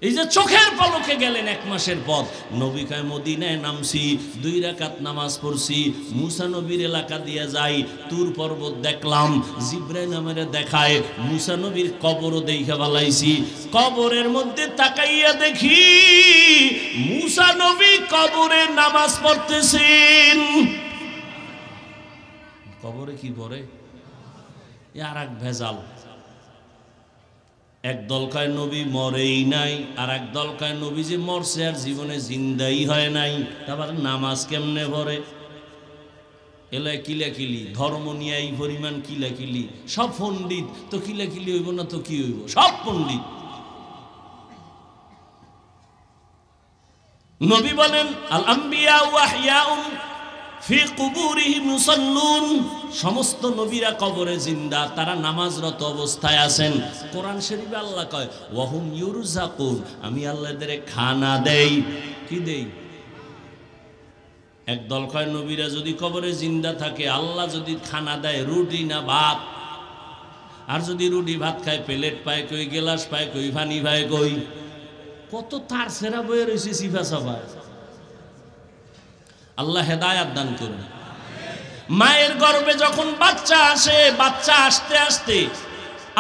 এই যে চোখের পলকে গেলেন 1 মাসের পথ। নবী কয় মদিনায় নামছি, 2 রাকাত নামাজ পড়ছি, মুসা নবীর এলাকা দিয়ে যাই, তুর পর্বত দেখলাম, জিব্রাইল আমারে দেখায়, মুসা নবীর কবরও দেখে বালাইছি। কবরের মধ্যে তাকাইয়া দেখি মুসা নবী কবরে নামাজ পড়তেছেন। কবরে কি পড়ে? আর এক ভেজাল। এক দল কয় নবী মরেই নাই, আর এক দল কয় নবী যে মরছে আর জীবনে জিন্দাই হয় নাই। তারপর নামাজ কেমনে পড়ে? এলা কিলাকিলি, ধর্ম নিয়ে এই পরিমাণ কিলাকিলি। সব পণ্ডিত তো কিলাকিলি হইব না তো কি হইব? সব পণ্ডিত। নবী বলেন আল আম্বিয়া ওয়া আহইয়াউন ফি কুবুরিহিম ইউসাল্লুন, সমস্ত নবীরা কবরে জিন্দা, তারা নামাজরত অবস্থায় আছেন। কোরআন শরীফে আল্লাহ কয় ওয়াহুম ইউরজাকুন, আমি আল্লাহ এদের খানা দেই। কি দেই? একদল কয় নবীরা যদি কবরে জিন্দা থাকে আল্লাহ যদি খানা দেয় রুটি না ভাত, আর যদি রুটি ভাত খায় প্লেট পায় কই, গেলাস পায় কই, পানি পায় কই, কত তার সেরা বয়ে রয়েছে সিফা সাফা। আল্লাহ হেদায়াত দান করুন। মায়ের গর্ভে যখন বাচ্চা আসে, বাচ্চা আসতে আসতে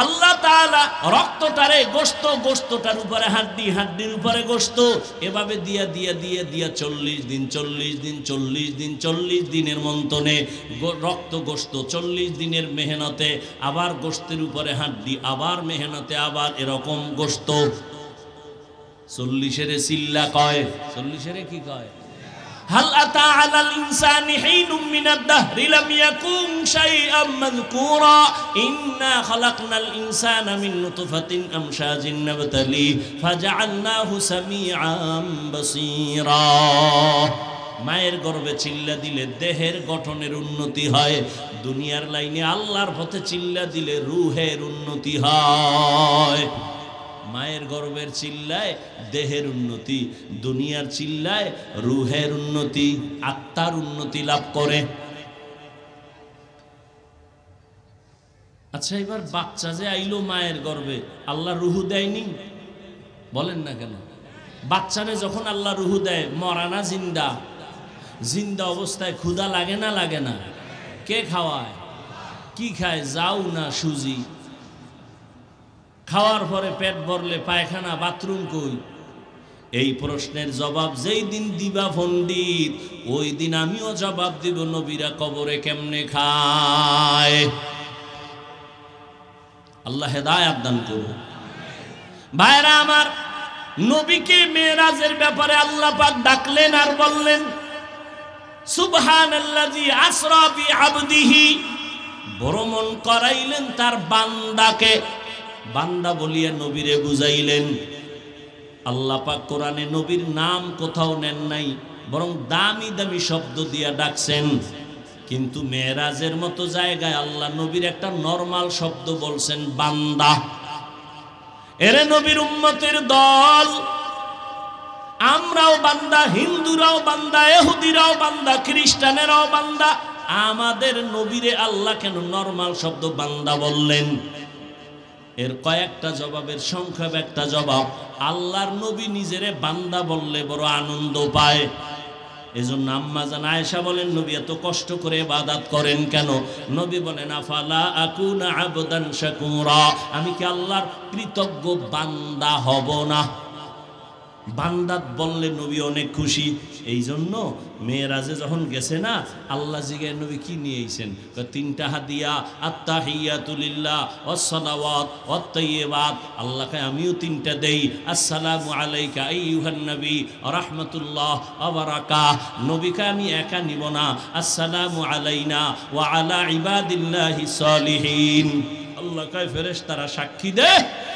আল্লাহ তাআলা রক্তটারে গোশত, গোশতটার উপরে হাড্ডি, হাড্ডির উপরে গোশত, এভাবে দিয়া দিয়া দিয়া দিয়া 40 দিন 40 দিন 40 দিন 40 দিনের মন্তনে রক্ত গোশত, 40 দিনের মেহনতে আবার গোশতের উপরে হাড্ডি, আবার মেহনতে আবার এরকম গোশত। 40-এর চিল্লা কয়, 40-এর কি কয়? হাল আতা আলাল ইনসানি হিনুম মিনাদ দাহরি লাম ইয়াকুন শাইআম মাযকুরা ইন্না খালাকনাল ইনসানা মিন নুতফাতিন আমশাজিন নাবতালি ফাজআলনাহু সামিআম বাসীরা। মায়ের গর্ভে চিল্লা দিলে দেহের গঠনের উন্নতি হয়, দুনিয়ার লাইনে আল্লাহর পথে চিল্লা দিলে রূহের উন্নতি হয়। মায়ের গর্ভের চিল্লায় দেহের উন্নতি, দুনিয়ার চিল্লায় রূহের উন্নতি, আত্মার উন্নতি লাভ করে। আচ্ছা, এবার বাচ্চা যে আইলো মায়ের গর্ভে, আল্লাহ রুহু দেয়নি? বলেন না কেন? বাচ্চারে যখন আল্লাহ রুহু দেয়, মরা না জিন্দা? জিন্দা অবস্থায় ক্ষুধা লাগে না লাগে না? কে খাওয়ায়? কি খায়? যাও না সুজি? খাওয়ার পরে পেট ভরলে পায়খানা, বাথরুম কই? এই প্রশ্নের জবাব যেই দিন দিবা পণ্ডিত, ওই দিন আমিও জবাব দিব নবীরা কবরে কেমনে খায়। আল্লাহ হেদায়াত দান করুন। ভাইরা আমার, নবীকে মেরাজের ব্যাপারে আল্লাহ পাক ডাকলেন আর বললেন সুবহানাল্লাযী আসরা বিআবদিহি, ভ্রমণ করাইলেন তার বান্দাকে। বান্দা বলিয়া নবীরে বুঝাইলেন। আল্লাহ পাক কোরআনে নবীর নাম কোথাও নেন নাই, বরং দামি দামি শব্দ দিয়া ডাকছেন। কিন্তু মেরাজের মতো জায়গায় আল্লাহ নবীর একটা নরমাল শব্দ বলছেন, বান্দা। এরে নবীর উম্মতের দল, আমরাও বান্দা, হিন্দুরাও বান্দা, ইহুদিরাও বান্দা, খ্রিস্টানেরাও বান্দা। আমাদের নবীরে আল্লাহ কেন নরমাল শব্দ বান্দা বললেন? এর কয়েকটা জবাবের সংক্ষেপ একটা জবাব, আল্লাহর নবী নিজেরে বান্দা বললে বড় আনন্দ পায়। এজন্য আম্মা জান আয়েশা বলেন, নবী এত কষ্ট করে ইবাদত করেন কেন? নবী বলেন, আফালা আকুনা আবদান শাকুরা, আমি কি আল্লাহর কৃতজ্ঞ বান্দা হব না? বান্দাত বললে নবী অনেক খুশি। এই জন্য মেয়েরাজে যখন গেছে না, আল্লাহ জিগায় নবী কি নিয়ে আইছেন? 3টা হাদিয়া, আত্তাহিয়াতু লিল্লাহ ওয়াস সালাওয়াত ওয়াত তাইয়্যিবাত। আল্লাহকে আমিও 3টা দেই। আসসালামু আলাইকা আইয়ুহান নবী ওয়া রাহমাতুল্লাহ ওয়া বারাকাতুহু। নবীকে আমি একা নিব না, আসসালামু আলাইনা ওয়া আলা ইবাদিল্লাহিস সালিহিন। আল্লাহ কয় ফেরেশতারা সাক্ষী দে,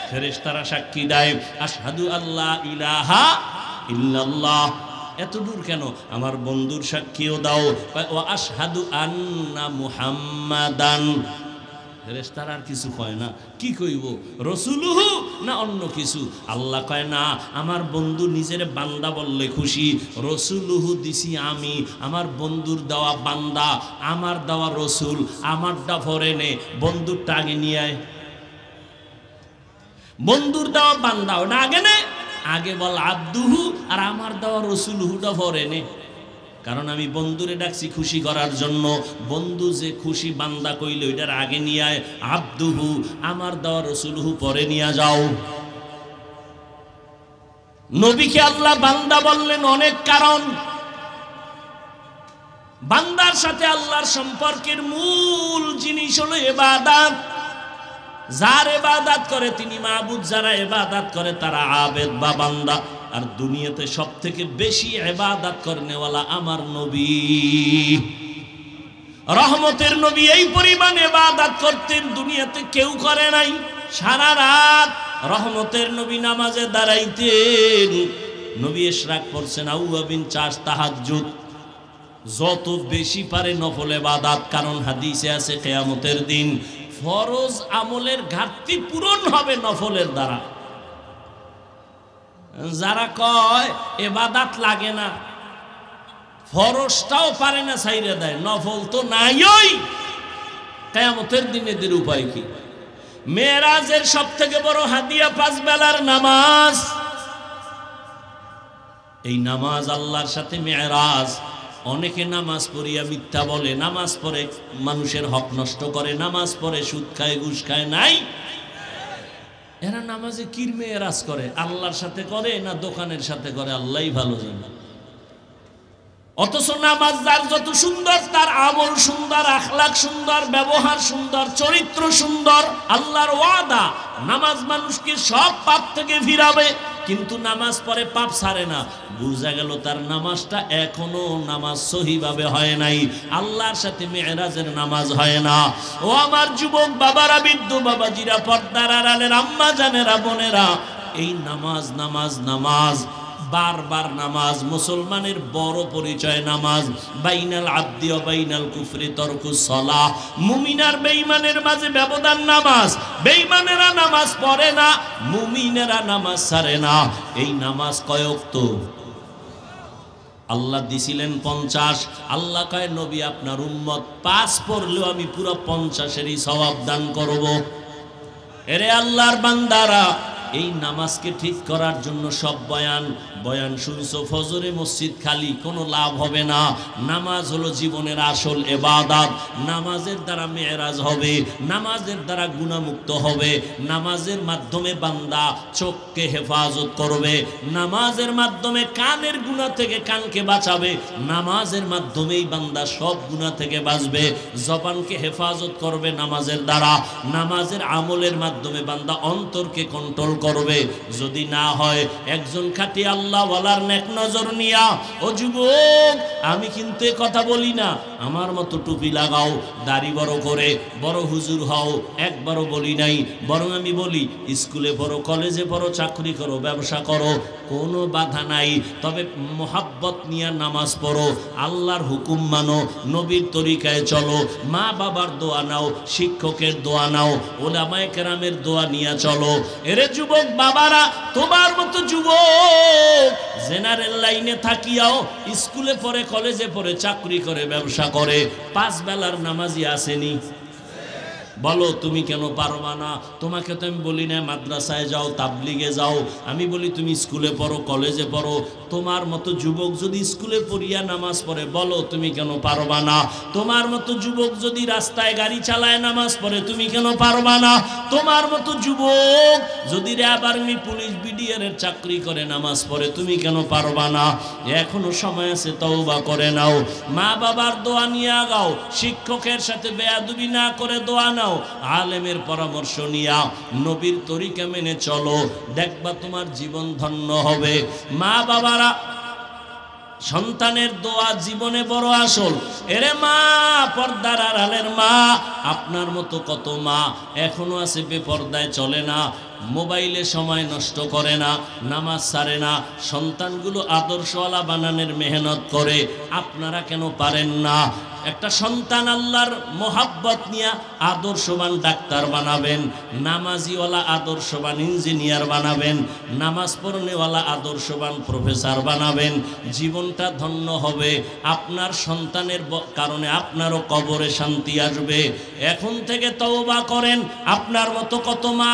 ফেরেশতারা সাক্ষী দেয়, আশহাদু আল্লা ইলাহা ইল্লাল্লাহ। এত দূর কেন? আমার বন্ধুর সাক্ষীও দাও। ওয়া আশহাদু আন্না মুহাম্মাদান। ফেরেশতারা আর কিছু কয় না, কি কইব? রাসূলুহু না অন্য কিছু? আল্লাহ কয় না, আমার বন্ধু নিজের বান্দা বললে খুশি, রাসূলুহু দিছি আমি, আমার বন্ধুর দেওয়া বান্দা, আমার দেওয়া রাসূল, আমারটা পরে নে, বন্ধুরটা আগে নিয়ে আয়। বন্ধুর দেওয়া বান্দা ওটা আগে নে, আগে বল আব্দুহু, আর আমার দেওয়া রাসূলুহুটা পরে নে। কারণ আমি বন্ধুরে ডাকছি খুশি করার জন্য। বন্ধু যে খুশি বান্দা কইলে ওইটার আগে নিয়ে আয়, আব্দুহু, আমার দেওয়া রাসূলুহু পরে নিয়ে যাও। নবীকে আল্লাহ বান্দা বললেন অনেক কারণ। বান্দার সাথে আল্লাহর সম্পর্কের মূল জিনিস হলো ইবাদত। যার ইবাদত করে তিনি মাবুদ, যারা ইবাদত করে তারা আবেদ বা বান্দা। আর দুনিয়াতে সবথেকে বেশি ইবাদত করনেওয়ালা আমার নবী। রহমতের নবী এই পরিমাণ ইবাদত করতেন, দুনিয়াতে কেউ করে নাই। সারা রাত রহমতের নবী নামাজে দাঁড়াইতেন। নবী ইশরাক পড়ছেন, আউয়াবিন, চাষ, তাহাজ্জুদ, যত বেশি পারে নফল ইবাদত। কারণ হাদিসে আছে কিয়ামতের দিন ফরজ আমলের ঘাটতি পূরণ হবে নফলের দ্বারা। যারা কয় ইবাদত লাগে না, ফরজটাও পারে না ছাইরে দেয়, নফল তো নাইই। কিয়ামতের দিন এদের উপায় কি? মেরাজের সবথেকে বড় হাদিয়া 5 বেলার নামাজ। এই নামাজ আল্লাহর সাথে মেরাজ। অনেকে নামাজ পড়িয়া মিথ্যা বলে, নামাজ পড়ে মানুষের হক নষ্ট করে, নামাজ পড়ে সুদ খায়, ঘুষ খায়। নাই, এরা নামাজে কির মেরাজ করে? আল্লাহর সাথে করে না দোকানের সাথে করে? আল্লাহই ভালো জানে। অথচ নামাজ যার যত সুন্দর, তার আমল সুন্দর, আখলাক সুন্দর, ব্যবহার সুন্দর, চরিত্র সুন্দর। আল্লাহর ওয়াদা, নামাজ মানুষকে সব পাপ থেকে ফিরাবে। কিন্তু নামাজ পড়ে পাপ ছাড়ে না, বুঝা গেল তার নামাজটা এখনো নামাজ সহিভাবে হয় নাই। আল্লাহর সাথে মেরাজের নামাজ হয় না। ও আমার যুবক বাবারা, বৃদ্ধ বাবাজিরা, পর্দার আড়ালের আম্মা জানেরা, বোনেরা, এই নামাজ নামাজ নামাজ, বারবার নামাজ মুসলমানের বড় পরিচয়। নামাজ বাইনাল আব্দি ওয়া বাইনাল কুফরি তরকুস সালাহ। মুমিন আর বেঈমানের মাঝে ব্যবধান নামাজ। বেঈমানেরা নামাজ পড়ে না, মুমিনেরা নামাজ ছাড়ে না। এই নামাজ কয় ওয়াক্ত? আল্লাহ দিছিলেন 50। আল্লাহ কয় নবী আপনার উম্মত 5 পড়লেও আমি পুরো 50-এরই সওয়াব দান করব। এরে আল্লাহর বান্দারা, এই নামাজকে ঠিক করার জন্য সব বয়ান শুনছো, ফজরে মসজিদ খালি, কোনো লাভ হবে না। নামাজ হলো জীবনের আসল ইবাদত। নামাজের দ্বারা মেরাজ হবে, নামাজের দ্বারা গুনাহমুক্ত হবে। নামাজের মাধ্যমে বান্দা চোখকে হেফাজত করবে, নামাজের মাধ্যমে কানের গুনাহ থেকে কানকে বাঁচাবে, নামাজের মাধ্যমেই বান্দা সব গুনাহ থেকে বাঁচবে। জবানকে হেফাজত করবে নামাজের দ্বারা, নামাজের আমলের মাধ্যমে বান্দা অন্তরকে কন্ট্রোল করবে। যদি না হয়, একজন খাঁটি আল্লাহওয়ালার নেক নজর নিয়া, ও যুবক, আমি কিন্তু এ কথা বলি না আমার মতো টুপি লাগাও, দাড়ি বড় করে বড় হুজুর হও, একবারও বলি নাই। বরং আমি বলি, স্কুলে পড়ো, কলেজে পড়ো, চাকরি করো, ব্যবসা করো, কোনো বাধা নাই। তবে মোহাব্বত নিয়ে নামাজ পড়ো, আল্লাহর হুকুম মানো, নবীর তরিকায় চলো, মা বাবার দোয়া নাও, শিক্ষকের দোয়া নাও, ওলামায়ে কেরামের দোয়া নিয়ে চলো। এরে যুবক বাবারা, তোমার মতো যুবক জেনারেল লাইনে থাকিয়াও স্কুলে পড়ে, কলেজে পড়ে, চাকরি করে, ব্যবসা করে, 5 বেলার নামাজি আসেনি? বলো তুমি কেন পারবা না? তোমাকে তো আমি বলি না মাদ্রাসায় যাও, তাবলিগে যাও, আমি বলি তুমি স্কুলে পড়ো, কলেজে পড়ো। তোমার মতো যুবক যদি স্কুলে পড়িয়া নামাজ পড়ে, বলো তুমি কেন পারবা না? তোমার মতো যুবক যদি রাস্তায় গাড়ি চালায় নামাজ পড়ে, তুমি কেন পারবা না? তোমার মতো যুবক যদি র্যাব, আর্মি, পুলিশ, বিডিআর এর চাকরি করে নামাজ পড়ে, তুমি কেন পারবা না? এখনো সময় আছে, তওবা করে নাও, মা বাবার দোয়া নিয়ে আগাও, শিক্ষকের সাথে বেয়াদবি না করে দোয়া নাও, আলেমের পরামর্শ নিয়া নবীর তরিকা মেনে চলো, দেখবা তোমার জীবন ধন্য হবে। মা বাবারা, সন্তানের দোয়া জীবনে বড় আসল। এরে মা, পর্দার আড়ালের মা, আপনার মতো কত মা এখনো আছে বেপর্দায় চলে না, মোবাইলে সময় নষ্ট করে না, নামাজ ছাড়ে না, সন্তানগুলো আদর্শওয়ালা বানানোর মেহনত করে। আপনারা কেন পারেন না? একটা সন্তান আল্লাহর মোহাব্বত নিয়ে আদর্শবান ডাক্তার বানাবেন, নামাজিওয়ালা আদর্শবান ইঞ্জিনিয়ার বানাবেন, নামাজ পড়নেওয়ালা আদর্শবান প্রফেসর বানাবেন, জীবনটা ধন্য হবে। আপনার সন্তানের কারণে আপনারও কবরে শান্তি আসবে। এখন থেকে তওবা করেন। আপনার মতো কত মা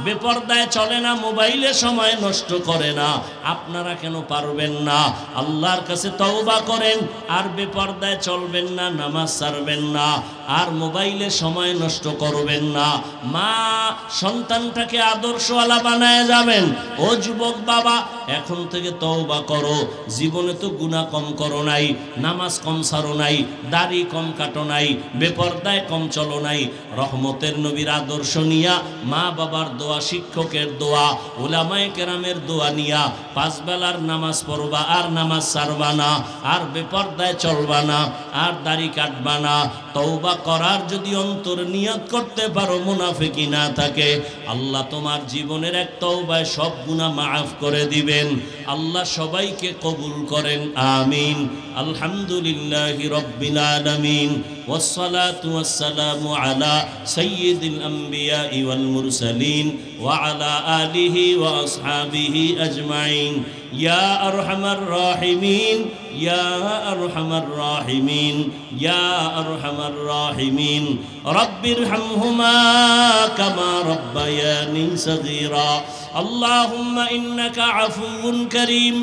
বেপরদায় চলে না, মোবাইলে সময় নষ্ট করে না, আপনারা কেন পারবেন না? আল্লাহর কাছে তওবা করেন, আর বেপরদায় চলবেন না, নামাজ ছাড়বেন না, আর মোবাইলে সময় নষ্ট করবেন না। মা সন্তানটাকে আদর্শওয়ালা বানায় যাবেন। ও যুবক বাবা, এখন থেকে তওবা করো। জীবনে তো গুনাহ কম করো নাই, নামাজ কম ছাড়ো নাই, দাড়ি কম কাটো নাই, বেপরদায় কম চলো নাই। রহমতের নবীর আদর্শ নিয়া, মা বাবার দোয়া, শিক্ষকের দোয়া, উলামায়ে কেরামের দোয়া নিয়া 5 বেলার নামাজ পড়বা, আর নামাজ ছাড়বা না, আর বেপরদায় চলবা না, আর দাড়ি কাটবা না। তওবা করার যদি অন্তর নিয়ত করতে পারো, মুনাফিকি না থাকে, আল্লাহ তোমার জীবনের এক তওবায় সব গুনাহ মাফ করে দিবে। দিবেন। আল্লাহ সবাইকে কবুল করেন, আমিন। আলহামদুলিল্লাহি রাব্বিল আলামিন, ওয়াসসালাতু ওয়াসসালামু আলা সাইয়্যিদিল আমবিয়া ওয়াল মুরসালিন ওয়া আলা আলিহি ওয়া আসহাবিহি আজমাইন। ইয়া আরহামার রাহিমিন, ইয়া আরহামার রাহিমিন, ইয়া আরহামার রাহিমিন। রব্বিরহামহুমা কামা রব্বায়ানি সগীরা। আল্লাহুম্মা ইন্নাকা আফুউন কারীম